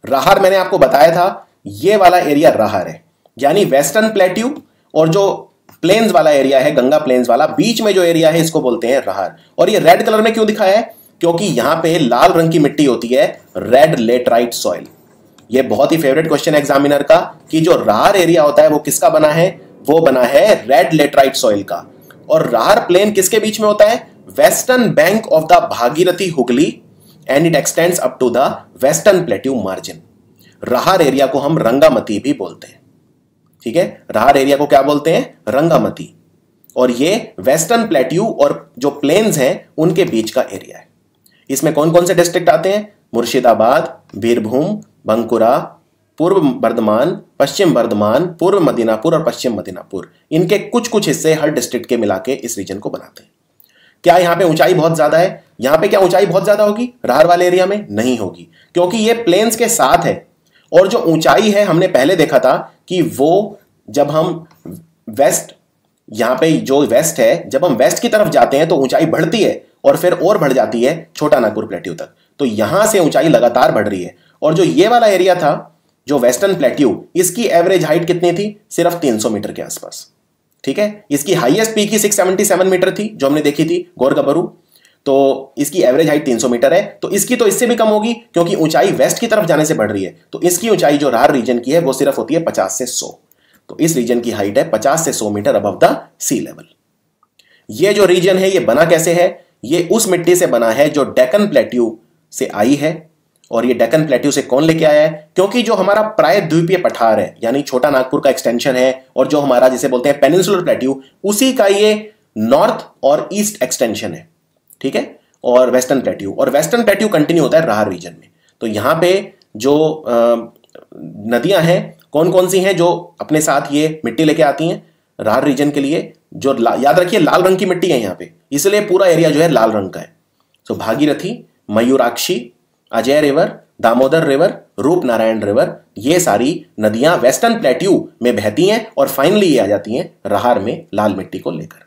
राहर मैंने आपको बताया था ये वाला एरिया राहर है, यानी वेस्टर्न प्लेट्यू और जो प्लेन्स वाला एरिया है गंगा प्लेन्स वाला, बीच में जो एरिया है इसको बोलते हैं राहर। और ये रेड कलर में क्यों दिखाया है? क्योंकि यहां पे लाल रंग की मिट्टी होती है, रेड लेटराइट सॉइल। ये बहुत ही फेवरेट क्वेश्चन है एग्जामिनर का कि जो राहर एरिया होता है वो किसका बना है? वो बना है रेड लेटराइट सॉइल का। और राहर प्लेन किसके बीच में होता है? Western bank of the Bhagirathi Hooghly and it extends up to the western plateau margin. Rarh area को हम रंगामती भी बोलते हैं। ठीक है, राहर एरिया को क्या बोलते हैं? रंगामती। और ये वेस्टर्न प्लेट्यू और जो प्लेन्स हैं उनके बीच का एरिया है। इसमें कौन कौन से डिस्ट्रिक्ट आते हैं? मुर्शिदाबाद, बीरभूम, बंकुरा, पूर्व बर्धमान, पश्चिम बर्धमान, पूर्व मदीनापुर और पश्चिम मदीनापुर। इनके कुछ कुछ हिस्से हर डिस्ट्रिक्ट के मिला के इस रीजन को बनाते हैं। क्या यहां पे ऊंचाई बहुत ज्यादा है? यहां पे क्या ऊंचाई बहुत ज्यादा होगी राहर वाले एरिया में? नहीं होगी, क्योंकि ये प्लेन्स के साथ है। और जो ऊंचाई है हमने पहले देखा था कि वो जब हम वेस्ट, यहां पे जो वेस्ट है, जब हम वेस्ट की तरफ जाते हैं तो ऊंचाई बढ़ती है और फिर और बढ़ जाती है छोटा नागपुर प्लेट्यू तक। तो यहां से ऊंचाई लगातार बढ़ रही है। और जो ये वाला एरिया था जो वेस्टर्न प्लेट्यू, इसकी एवरेज हाइट कितनी थी? सिर्फ 300 मीटर के आसपास। ठीक है, इसकी हाईएस्ट पीक ही 677 मीटर थी जो हमने देखी थी गोरगबरू। तो इसकी एवरेज हाइट 300 मीटर है। तो इसकी तो इससे भी कम होगी क्योंकि ऊंचाई वेस्ट की तरफ जाने से बढ़ रही है। तो इसकी ऊंचाई जो राहर रीजन की है वो सिर्फ होती है 50 से 100। तो इस रीजन की हाइट है 50 से 100 metre above the sea level. ये जो रीजन है ये बना कैसे है? ये उस मिट्टी से बना है जो डेक्कन प्लेट्यू से आई है। और ये डेक्कन प्लेट्यू से कौन लेके आया है? क्योंकि जो हमारा प्रायद्वीपीय पठार है यानी छोटा नागपुर का एक्सटेंशन है और जो हमारा जिसे बोलते हैं पेनिनसुलर प्लेट्यू, उसी का ये नॉर्थ और ईस्ट एक्सटेंशन है। ठीक है, और वेस्टर्न प्लेट्यू, और वेस्टर्न प्लेट्यू कंटिन्यू होता है राहर रीजन में। तो यहां पे जो नदियां हैं कौन कौन सी हैं जो अपने साथ ये मिट्टी लेके आती हैं राहर रीजन के लिए? जो याद रखिए लाल रंग की मिट्टी है यहां पे, इसलिए पूरा एरिया जो है लाल रंग का है। तो भागीरथी, मयूराक्षी, अजय रिवर, दामोदर रिवर, रूप नारायण रिवर, ये सारी नदियां वेस्टर्न प्लेट्यू में बहती हैं और फाइनली ये आ जाती हैं राहर में लाल मिट्टी को लेकर।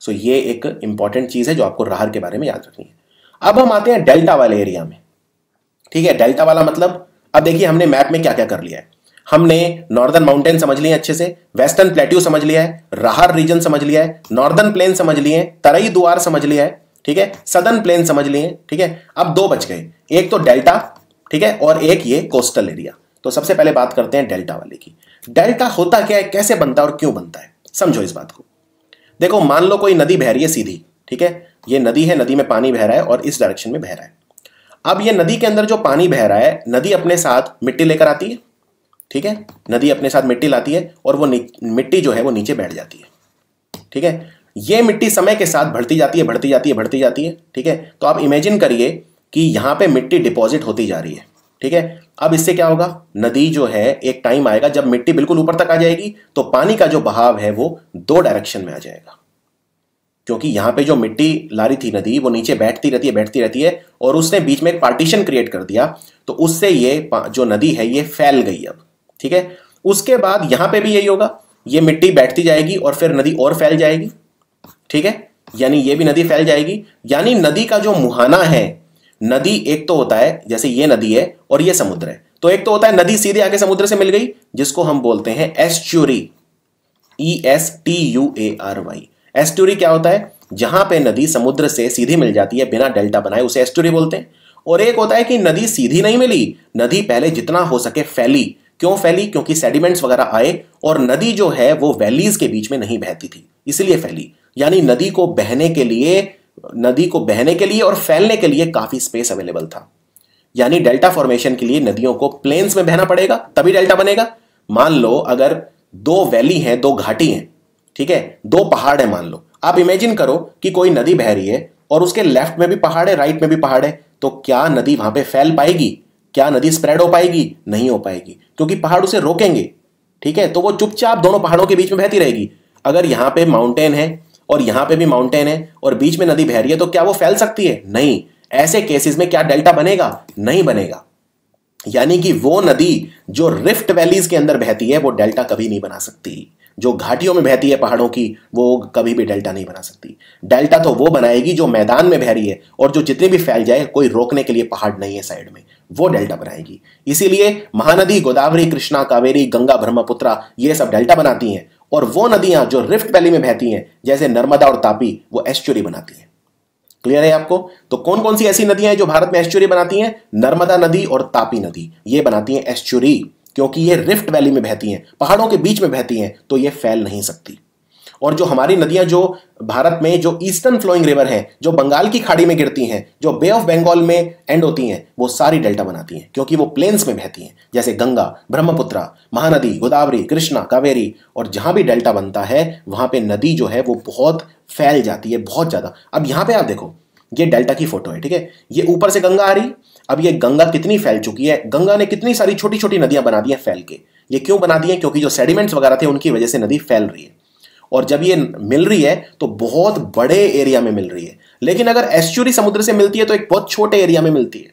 सो ये एक इंपॉर्टेंट चीज है जो आपको राहर के बारे में याद रखनी है। अब हम आते हैं डेल्टा वाले एरिया में। ठीक है, डेल्टा वाला मतलब अब देखिए हमने मैप में क्या क्या कर लिया है। हमने नॉर्दर्न माउंटेन समझ लिए अच्छे से, वेस्टर्न प्लेट्यू समझ लिया है, राहर रीजन समझ लिया है, नॉर्दर्न प्लेन समझ लिए, तराई दुआर समझ लिया है। ठीक है, सदर्न प्लेन समझ लिए। ठीक है, अब दो बच गए, एक तो डेल्टा, ठीक है, और एक ये कोस्टल एरिया। तो सबसे पहले बात करते हैं डेल्टा वाले की। डेल्टा होता क्या है, कैसे बनता है और क्यों बनता है, समझो इस बात को। देखो मान लो कोई नदी बह रही है सीधी। ठीक है, ये नदी है, नदी में पानी बह रहा है और इस डायरेक्शन में बह रहा है। अब ये नदी के अंदर जो पानी बह रहा है, नदी अपने साथ मिट्टी लेकर आती है। ठीक है, नदी अपने साथ मिट्टी लाती है और वो मिट्टी जो है वो नीचे बैठ जाती है। ठीक है, ये मिट्टी समय के साथ बढ़ती जाती है, बढ़ती जाती है, बढ़ती जाती है। ठीक है, तो आप इमेजिन करिए कि यहां पे मिट्टी डिपॉजिट होती जा रही है। ठीक है, अब इससे क्या होगा, नदी जो है एक टाइम आएगा जब मिट्टी बिल्कुल ऊपर तक आ जाएगी तो पानी का जो बहाव है वो दो डायरेक्शन में आ जाएगा। क्योंकि यहां पे जो मिट्टी ला रही थी नदी वो नीचे बैठती रहती है, बैठती रहती है, और उसने बीच में एक पार्टीशन क्रिएट कर दिया, तो उससे ये जो नदी है ये फैल गई अब। ठीक है, उसके बाद यहां पे भी यही होगा, ये मिट्टी बैठती जाएगी और फिर नदी और फैल जाएगी। ठीक है, यानी ये भी नदी फैल जाएगी। यानी नदी का जो मुहाना है, नदी एक तो होता है जैसे ये नदी है और ये समुद्र है, तो एक तो होता है नदी सीधे आके समुद्र से मिल गई जिसको हम बोलते हैं एस्चुरी, ESTUARY। एस्टुरी क्या होता है? जहां पे नदी समुद्र से सीधी मिल जाती है बिना डेल्टा बनाए, उसे एस्टुरी बोलते हैं। और एक होता है कि नदी सीधी नहीं मिली, नदी पहले जितना हो सके फैली। क्यों फैली? क्योंकि सेडिमेंट्स वगैरह आए और नदी जो है वो वैलीज के बीच में नहीं बहती थी, इसलिए फैली। यानी नदी को बहने के लिए और फैलने के लिए काफी स्पेस अवेलेबल था। यानी डेल्टा फॉर्मेशन के लिए नदियों को प्लेन्स में बहना पड़ेगा तभी डेल्टा बनेगा। मान लो अगर दो वैली हैं, दो घाटी हैं, ठीक है, दो पहाड़ है मान लो। आप इमेजिन करो कि कोई नदी बह रही है और उसके लेफ्ट में भी पहाड़ है, राइट में भी पहाड़ है, तो क्या नदी वहां पे फैल पाएगी? क्या नदी स्प्रेड हो पाएगी? नहीं हो पाएगी, क्योंकि पहाड़ उसे रोकेंगे। ठीक है, तो वो चुपचाप दोनों पहाड़ों के बीच में बहती रहेगी। अगर यहां पे माउंटेन है और यहां पे भी माउंटेन है और बीच में नदी बह रही है, तो क्या वो फैल सकती है? नहीं। ऐसे केसेस में क्या डेल्टा बनेगा? नहीं बनेगा। यानी कि वो नदी जो रिफ्ट वैलीज के अंदर बहती है वो डेल्टा कभी नहीं बना सकती। जो घाटियों में बहती है पहाड़ों की, वो कभी भी डेल्टा नहीं बना सकती। डेल्टा तो वो बनाएगी जो मैदान में बह रही है और जो जितनी भी फैल जाए, कोई रोकने के लिए पहाड़ नहीं है साइड में, वो डेल्टा बनाएगी। इसीलिए महानदी गोदावरी, कृष्णा, कावेरी, गंगा, ब्रह्मपुत्रा ये सब डेल्टा बनाती हैं। और वो नदियां जो रिफ्ट वैली में बहती हैं जैसे नर्मदा और तापी, वो एस्चुरी बनाती हैं। क्लियर है आपको? तो कौन कौन सी ऐसी नदियां हैं जो भारत में एस्चुरी बनाती हैं? नर्मदा नदी और तापी नदी, ये बनाती हैं एस्चुरी, क्योंकि ये रिफ्ट वैली में बहती हैं, पहाड़ों के बीच में बहती हैं, तो ये फैल नहीं सकती। और जो हमारी नदियां जो भारत में जो ईस्टर्न फ्लोइंग रिवर हैं, जो बंगाल की खाड़ी में गिरती हैं, जो बे ऑफ बंगाल में एंड होती हैं, वो सारी डेल्टा बनाती हैं, क्योंकि वो प्लेन्स में बहती हैं, जैसे गंगा, ब्रह्मपुत्रा, महानदी, गोदावरी, कृष्णा, कावेरी। और जहां भी डेल्टा बनता है वहां पे नदी जो है वो बहुत फैल जाती है, बहुत ज्यादा। अब यहां पे आप देखो, ये डेल्टा की फोटो है, ठीक है, ये ऊपर से गंगा आ रही। अब ये गंगा कितनी फैल चुकी है, गंगा ने कितनी सारी छोटी छोटी नदियां बना दी हैं फैल के। ये क्यों बना दी हैं? क्योंकि जो सेडिमेंट्स वगैरह थे उनकी वजह से नदी फैल रही है। और जब ये मिल रही है तो बहुत बड़े एरिया में मिल रही है। लेकिन अगर एस्चुरी समुद्र से मिलती है तो एक बहुत छोटे एरिया में मिलती है।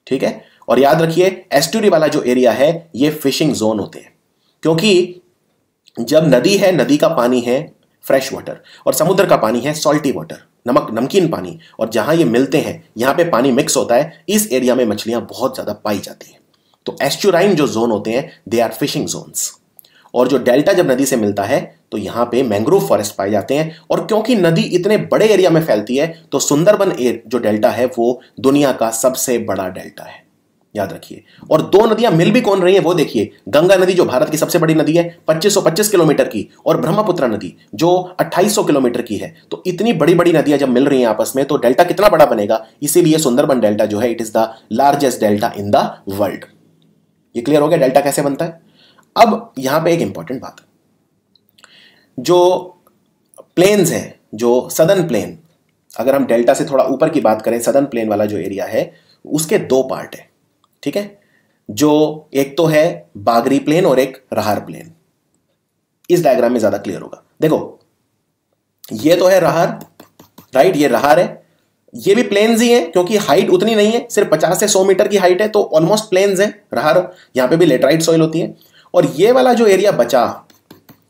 ठीक है, और याद रखिए एस्चुरी वाला जो एरिया है ये फिशिंग जोन होते हैं, क्योंकि जब नदी है, नदी का पानी है फ्रेश वाटर और समुद्र का पानी है सॉल्टी वाटर, नमकीन पानी। और जहां ये मिलते हैं, यहां पे पानी मिक्स होता है, इस एरिया में मछलियां बहुत ज्यादा पाई जाती हैं। तो एस्चुराइन जो जोन होते हैं दे आर फिशिंग जोन्स। और जो डेल्टा जब नदी से मिलता है तो यहां पे मैंग्रोव फॉरेस्ट पाए जाते हैं। और क्योंकि नदी इतने बड़े एरिया में फैलती है तो सुंदरबन जो डेल्टा है वो दुनिया का सबसे बड़ा डेल्टा है, याद रखिए। और दो नदियां मिल भी कौन रही हैं वो देखिए। गंगा नदी जो भारत की सबसे बड़ी नदी है 2525 किलोमीटर की, और ब्रह्मपुत्र नदी जो 2800 किलोमीटर की है। तो इतनी बड़ी बड़ी नदियां जब मिल रही हैं आपस में तो डेल्टा कितना बड़ा बनेगा। इसीलिए सुंदरबन डेल्टा जो है it is the largest delta in the world. ये क्लियर हो गया डेल्टा कैसे बनता है। अब यहां पे एक इंपॉर्टेंट बात, जो प्लेन्स हैं, जो सदर्न प्लेन, अगर हम डेल्टा से थोड़ा ऊपर की बात करें, सदर्न प्लेन वाला जो एरिया है उसके दो पार्ट है। ठीक है, जो एक तो है बागरी प्लेन और एक रहार प्लेन। इस डायग्राम में ज्यादा क्लियर होगा। देखो ये तो है रहार, राइट, ये रहार है। ये भी प्लेन्स ही है क्योंकि हाइट उतनी नहीं है, सिर्फ 50 से 100 मीटर की हाइट है, तो ऑलमोस्ट प्लेन्स है रहार। यहां पे भी लेटराइट सॉइल होती है। और ये वाला जो एरिया बचा,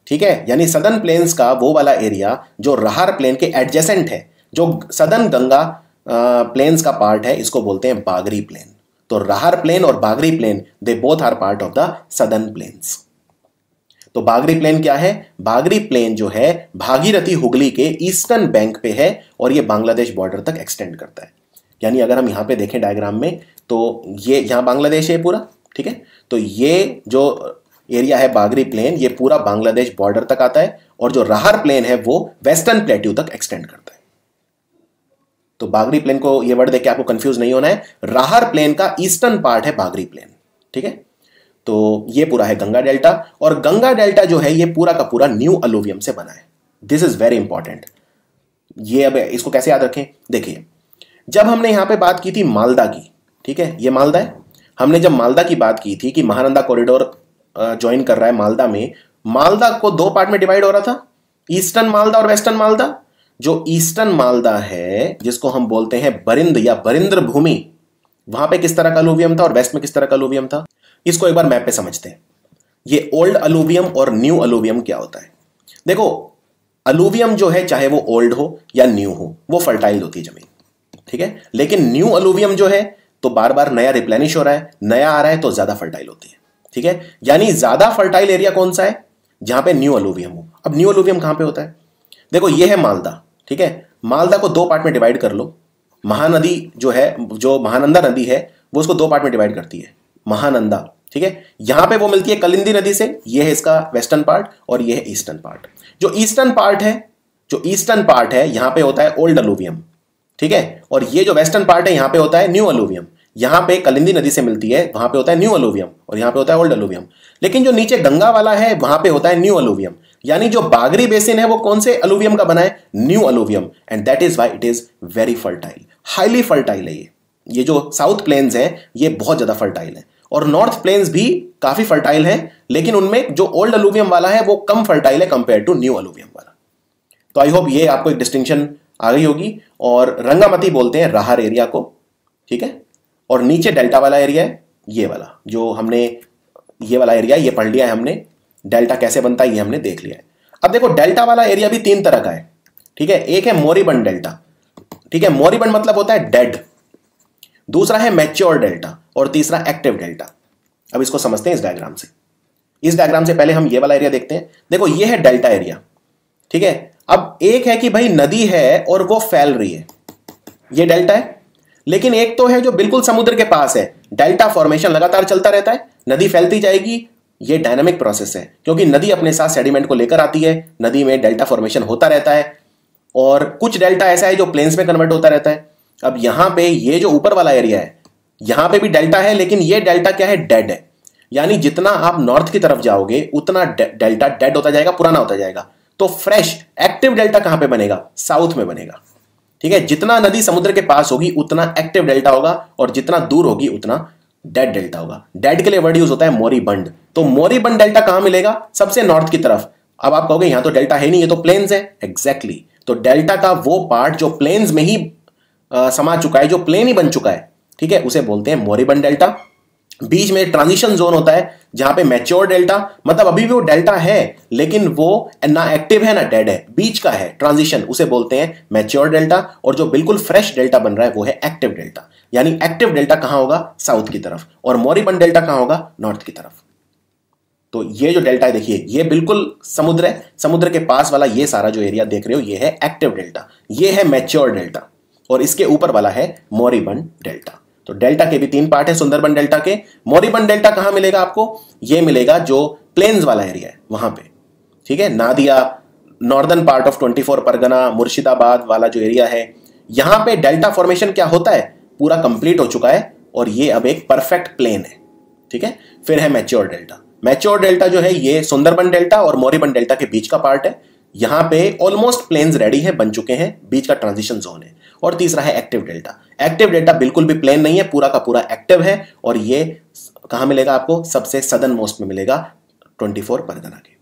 ठीक है, यानी सदर्न प्लेन्स का वो वाला एरिया जो रहार प्लेन के एडजेसेंट है, जो सदर्न गंगा प्लेन्स का पार्ट है, इसको बोलते हैं बागरी प्लेन। तो रहार प्लेन और Bagri plain they both are part of the southern plains. तो बागरी प्लेन क्या है? बागरी प्लेन जो है भागीरथी हुगली के ईस्टर्न बैंक पे है और ये बांग्लादेश बॉर्डर तक एक्सटेंड करता है। यानी अगर हम यहां पे देखें डायग्राम में तो ये यहां बांग्लादेश है पूरा, ठीक है, तो ये जो एरिया है बागरी प्लेन ये पूरा बांग्लादेश बॉर्डर तक आता है, और जो रहार प्लेन है वो वेस्टर्न प्लेट्यू तक एक्सटेंड करता है। तो बागरी प्लेन को ये वर्ड देख के आपको कंफ्यूज नहीं होना है, रहार प्लेन का ईस्टर्न पार्ट है बागरी प्लेन। ठीक है, तो ये पूरा है गंगा डेल्टा, और गंगा डेल्टा जो है ये पूरा का पूरा न्यू अलूवियम से बना है। This is very important. ये अब इसको कैसे याद रखें, देखिए जब हमने यहां पे बात की थी मालदा की, ठीक है, ये मालदा है, हमने जब मालदा की बात की थी कि महानंदा कॉरिडोर ज्वाइन कर रहा है मालदा में, मालदा को दो पार्ट में डिवाइड हो रहा था, ईस्टर्न मालदा और वेस्टर्न मालदा। जो ईस्टर्न मालदा है जिसको हम बोलते हैं बरिंद या बरिंद्र भूमि, वहां पे किस तरह का अलूवियम था और वेस्ट में किस तरह का अलूवियम था, इसको एक बार मैप पे समझते हैं। ये ओल्ड अलूवियम और न्यू अलूवियम क्या होता है। देखो अलूवियम जो है चाहे वो ओल्ड हो या न्यू हो वो फर्टाइल होती है जमीन, ठीक है। लेकिन न्यू अलूवियम जो है तो बार बार नया रिप्लेनिश हो रहा है, नया आ रहा है तो ज्यादा फर्टाइल होती है, ठीक है। यानी ज्यादा फर्टाइल एरिया कौन सा है? जहां पे न्यू अलूवियम हो। अब न्यू अलूवियम कहां पे होता है? देखो ये है मालदा, ठीक है। मालदा को दो पार्ट में डिवाइड कर लो। महानदी जो है, जो महानंदा नदी है वो उसको दो पार्ट में डिवाइड करती है, महानंदा, ठीक है। यहां पे वो मिलती है कलिंदी नदी से, ये है इसका वेस्टर्न पार्ट और ये है ईस्टर्न पार्ट। जो ईस्टर्न पार्ट है यहां पे होता है ओल्ड अलूवियम, ठीक है। और ये जो वेस्टर्न पार्ट है यहां पे होता है न्यू अलूवियम। यहां पे कलिंदी नदी से मिलती है, वहां पे होता है न्यू अलूवियम और यहां पे होता है ओल्ड अलूवियम। लेकिन जो नीचे गंगा वाला है वहां पे होता है न्यू अलूवियम। यानी जो बागरी बेसिन है वो कौन से अलूवियम का बना है? New alluvium. And that is why it is very fertile, highly fertile है ये जो साउथ प्लेन्स है ये बहुत ज्यादा फर्टाइल है। और नॉर्थ प्लेन्स भी काफी फर्टाइल है, लेकिन उनमें जो ओल्ड अलूवियम वाला है वो कम फर्टाइल है कंपेयर टू न्यू अलूवियम वाला। तो आई होप ये आपको एक डिस्टिंक्शन आ गई होगी। और रंगामती बोलते हैं राहर एरिया को, ठीक है। और नीचे डेल्टा वाला एरिया है ये वाला, जो हमने ये वाला एरिया ये पढ़ लिया है हमने। डेल्टा कैसे बनता है ये हमने देख लिया है। अब देखो डेल्टा वाला एरिया भी तीन तरह का है, ठीक है। एक है मोरिबंड डेल्टा, ठीक है। मोरिबंड मतलब होता है डेड। दूसरा है मैच्योर डेल्टा और तीसरा एक्टिव डेल्टा। अब इसको समझते हैं इस डायग्राम से। इस डायग्राम से पहले हम ये वाला एरिया देखते हैं। देखो ये है डेल्टा एरिया, ठीक है। अब एक है कि भाई नदी है और वो फैल रही है, ये डेल्टा है। लेकिन एक तो है जो बिल्कुल समुद्र के पास है, डेल्टा फॉर्मेशन लगातार चलता रहता है, नदी फैलती जाएगी, ये डायनामिक प्रोसेस है क्योंकि नदी अपने साथ सेडिमेंट को लेकर आती है, नदी में डेल्टा फॉर्मेशन होता रहता है। और कुछ डेल्टा ऐसा है जो प्लेन्स में कन्वर्ट होता रहता है। अब यहां पे ये जो ऊपर वाला एरिया है यहां पे भी डेल्टा है, लेकिन ये डेल्टा क्या है? डेड है। यानी जितना आप नॉर्थ की तरफ जाओगे उतना डेल्टा डेड होता जाएगा, पुराना होता जाएगा। तो फ्रेश एक्टिव डेल्टा कहां पे बनेगा? साउथ में बनेगा, ठीक है। जितना नदी समुद्र के पास होगी उतना एक्टिव डेल्टा होगा और जितना दूर होगी उतना डेड डेल्टा होगा। डेड के लिए वर्ड यूज होता है मोरिबंड। तो मोरिबंड डेल्टा कहां मिलेगा? सबसे नॉर्थ की तरफ। अब आप कहोगे यहां तो डेल्टा है नहीं, ये तो प्लेन्स है। एग्जैक्टली। तो डेल्टा का वो पार्ट जो प्लेन्स में ही समा चुका है, जो प्लेन ही बन चुका है, ठीक है, उसे बोलते हैं मोरिबंड डेल्टा। बीच में ट्रांजिशन जोन होता है जहां पे मैच्योर डेल्टा, मतलब अभी भी वो डेल्टा है लेकिन वो ना एक्टिव है ना डेड है, बीच का है ट्रांजिशन, उसे बोलते हैं मैच्योर डेल्टा। और जो बिल्कुल फ्रेश डेल्टा बन रहा है वो है एक्टिव डेल्टा। यानी एक्टिव डेल्टा कहां होगा? साउथ की तरफ। और मोरिबंड डेल्टा कहां होगा? नॉर्थ की तरफ। तो ये जो डेल्टा है देखिए ये बिल्कुल समुद्र है, समुद्र के पास वाला ये सारा जो एरिया देख रहे हो ये है एक्टिव डेल्टा, ये है मैच्योर डेल्टा। और इसके ऊपर वाला है मोरिबंड डेल्टा। तो डेल्टा के भी तीन पार्ट है सुंदरबन डेल्टा के। मोरिबंड डेल्टा कहां मिलेगा आपको? ये मिलेगा जो प्लेन्स वाला एरिया है वहां पे, ठीक है। Nadia, northern part of 24 Pargana, Murshidabad वाला जो एरिया है, यहां पे डेल्टा फॉर्मेशन क्या होता है? पूरा कंप्लीट हो चुका है और ये अब एक परफेक्ट प्लेन है, ठीक है। फिर है मैच्योर डेल्टा। मैच्योर डेल्टा जो है ये सुंदरबन डेल्टा और मोरिबंड डेल्टा के बीच का पार्ट है। यहां पे ऑलमोस्ट प्लेन्स रेडी है, बन चुके हैं, बीच का ट्रांजिशन जोन है। और तीसरा है एक्टिव डेल्टा। एक्टिव डेल्टा बिल्कुल भी प्लेन नहीं है, पूरा का पूरा एक्टिव है। और ये कहां मिलेगा आपको? सबसे सदर्न मोस्ट में मिलेगा, 24 परगना के।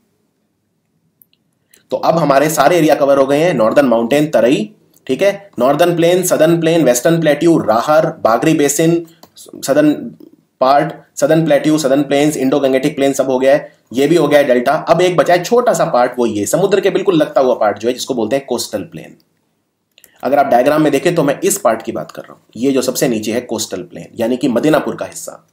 तो अब हमारे सारे एरिया कवर हो गए हैं। नॉर्दर्न माउंटेन तराई, ठीक है, northern plain, southern plain, western plateau, Rarh, Bagri basin, southern part, southern plateau, southern plains, Indo Gangetic plain सब हो गया है। ये भी हो गया है डेल्टा। अब एक बचा है छोटा सा पार्ट, वो ये समुद्र के बिल्कुल लगता हुआ पार्ट जो है जिसको बोलते हैं कोस्टल प्लेन। अगर आप डायग्राम में देखें तो मैं इस पार्ट की बात कर रहा हूं। ये जो सबसे नीचे है कोस्टल प्लेन, यानी कि मदीनापुर का हिस्सा।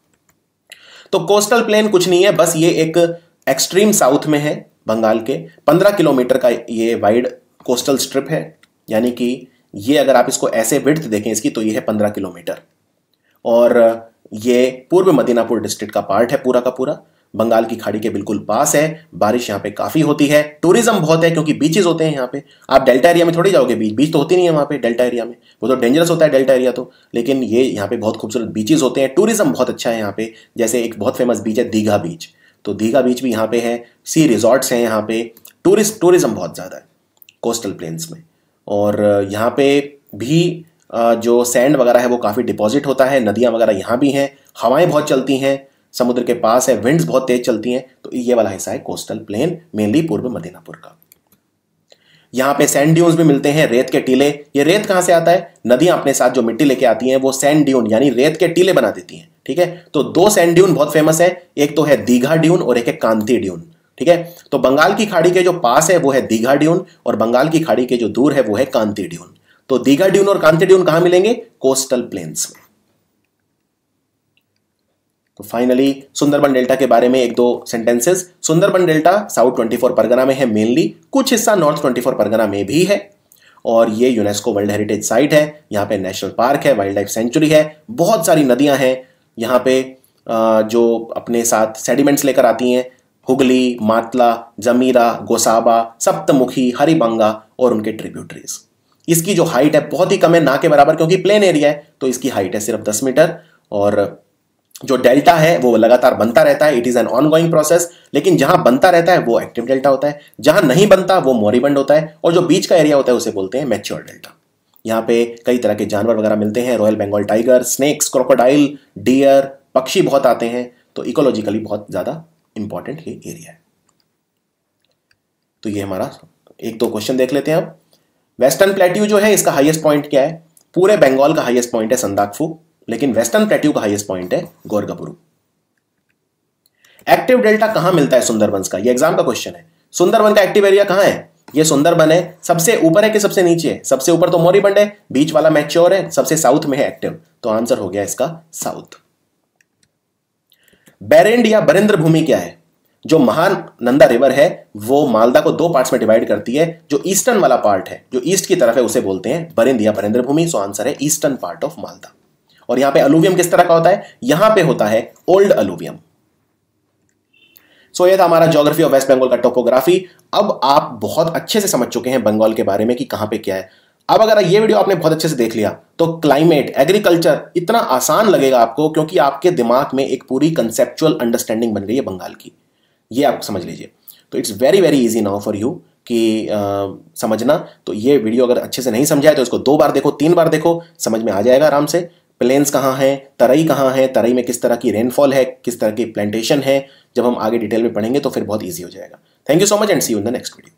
तो कोस्टल प्लेन कुछ नहीं है, बस ये एक एक्सट्रीम साउथ में है बंगाल के। 15 किलोमीटर का ये वाइड कोस्टल स्ट्रिप है। यानी कि ये अगर आप इसको ऐसे विड्थ देखें इसकी तो ये है 15 किलोमीटर। और ये पूर्व मदीनापुर डिस्ट्रिक्ट का पार्ट है पूरा का पूरा। बंगाल की खाड़ी के बिल्कुल पास है। बारिश यहाँ पे काफी होती है, टूरिज्म बहुत है क्योंकि बीचेस होते हैं यहाँ पे। आप डेल्टा एरिया में थोड़ी जाओगे, बीच तो होती नहीं है वहाँ पे डेल्टा एरिया में, वो तो डेंजरस होता है डेल्टा एरिया तो। लेकिन ये यहाँ पे बहुत खूबसूरत बीचेस होते हैं, टूरिज्म बहुत अच्छा है यहाँ पे। जैसे एक बहुत फेमस बीच है दीघा बीच, तो दीघा बीच भी यहाँ पे है। सी रिजॉर्ट्स हैं यहाँ पे, टूरिज्म बहुत ज़्यादा है कोस्टल प्लेन्स में। और यहाँ पे भी जो सैंड वगैरह है वो काफ़ी डिपॉजिट होता है। नदियाँ वगैरह यहाँ भी हैं, हवाएं बहुत चलती हैं, समुद्र के पास है, विंड्स बहुत तेज चलती हैं। तो ये वाला हिस्सा है कोस्टल प्लेन, मेनली पूर्व मदीनापुर का। यहाँ पे सैंड ड्यून्स भी मिलते हैं, रेत के टीले। ये रेत कहाँ से आता है? नदियाँ अपने साथ जो मिट्टी लेके आती हैं वो सैंड ड्यून यानी रेत के टीले बना देती हैं, ठीक है। तो दो सैंड ड्यून बहुत फेमस है, एक तो है दीघा ड्यून और एक है कांती ड्यून, ठीक है। तो बंगाल की खाड़ी के जो पास है वो है दीघा ड्यून, और बंगाल की खाड़ी के जो दूर है वो है कांती ड्यून। तो दीघा ड्यून और कांती ड्यून कहां मिलेंगे? कोस्टल प्लेन्स में। तो फाइनली सुंदरबन डेल्टा के बारे में एक दो sentences. Sundarban delta south 24 Pargana में है मेनली, कुछ हिस्सा नॉर्थ 24 परगना में भी है, और ये यूनेस्को वर्ल्ड हेरिटेज साइट है। यहाँ पे नेशनल पार्क है, वाइल्ड लाइफ सेंचुरी है, बहुत सारी नदियां हैं यहाँ पे जो अपने साथ सेडिमेंट्स लेकर आती हैं, हुगली, मातला, जमीरा, गोसाबा, सप्तमुखी, हरिबंगा और उनके ट्रिब्यूटरीज। इसकी जो हाइट है बहुत ही कम है, ना के बराबर, क्योंकि प्लेन एरिया है, तो इसकी हाइट है सिर्फ 10 मीटर। और जो डेल्टा है वो लगातार बनता रहता है, it is an ongoing process, लेकिन जहां बनता रहता है वो एक्टिव डेल्टा होता है, जहां नहीं बनता वो मोरिबंड होता है, और जो बीच का एरिया होता है उसे बोलते हैं मैच्योर डेल्टा। यहाँ पे कई तरह के जानवर वगैरह मिलते हैं, Royal Bengal tiger, snakes, crocodile, deer, पक्षी बहुत आते हैं, तो इकोलॉजिकली बहुत ज्यादा इंपॉर्टेंट ये एरिया है। तो ये हमारा एक दो क्वेश्चन देख लेते हैं अब। वेस्टर्न प्लेट्यू जो है इसका हाईएस्ट पॉइंट क्या है? पूरे बंगाल का हाईएस्ट पॉइंट है संदाकफू, लेकिन वेस्टर्न प्लेट्यू का हाईएस्ट पॉइंट है गोरगापुरु। एक्टिव डेल्टा कहां मिलता है सुंदरबन का? ये एग्जाम का क्वेश्चन है। सुंदरबन का एक्टिव एरिया कहां है? ये सुंदरबन है, सबसे ऊपर है कि सबसे नीचे है? सबसे ऊपर तो मोरिबंड है, बीच वाला मैच्योर है, सबसे साउथ में है एक्टिव, तो आंसर हो गया इसका साउथ। बैरेंड या बरेंद्र भूमि क्या है? जो महानंदा रिवर है वो मालदा को दो पार्ट्स में डिवाइड करती है, जो ईस्टर्न वाला पार्ट है, जो ईस्ट की तरफ है, उसे बोलते हैं बरेंद या बरेंद्र भूमि। सो आंसर है ईस्टर्न पार्ट ऑफ मालदा। और यहां पे अलुवियम किस तरह का होता है? यहां पे होता है ओल्ड अलुवियम। सो ये था हमारा ज्योग्राफी ऑफ वेस्ट बंगाल का टोपोग्राफी। अब आप बहुत अच्छे से समझ चुके हैं बंगाल के बारे में कि कहां पे क्या है। अब अगर ये वीडियो आपने बहुत अच्छे से देख लिया तो क्लाइमेट, एग्रीकल्चर इतना आसान लगेगा आपको, क्योंकि आपके दिमाग में एक पूरी कंसेप्चुअल अंडरस्टैंडिंग बन गई है बंगाल की। ये आप समझ लीजिए। तो it's very very easy now for you कि समझना। तो ये वीडियो अगर अच्छे से नहीं समझाए तो इसको 2 बार देखो, 3 बार देखो, समझ में आ जाएगा आराम से। प्लेन्स कहाँ हैं, तराई कहाँ है, तराई में किस तरह की रेनफॉल है, किस तरह की प्लांटेशन है, जब हम आगे डिटेल में पढ़ेंगे तो फिर बहुत ईजी हो जाएगा। Thank you so much and see you in the next video.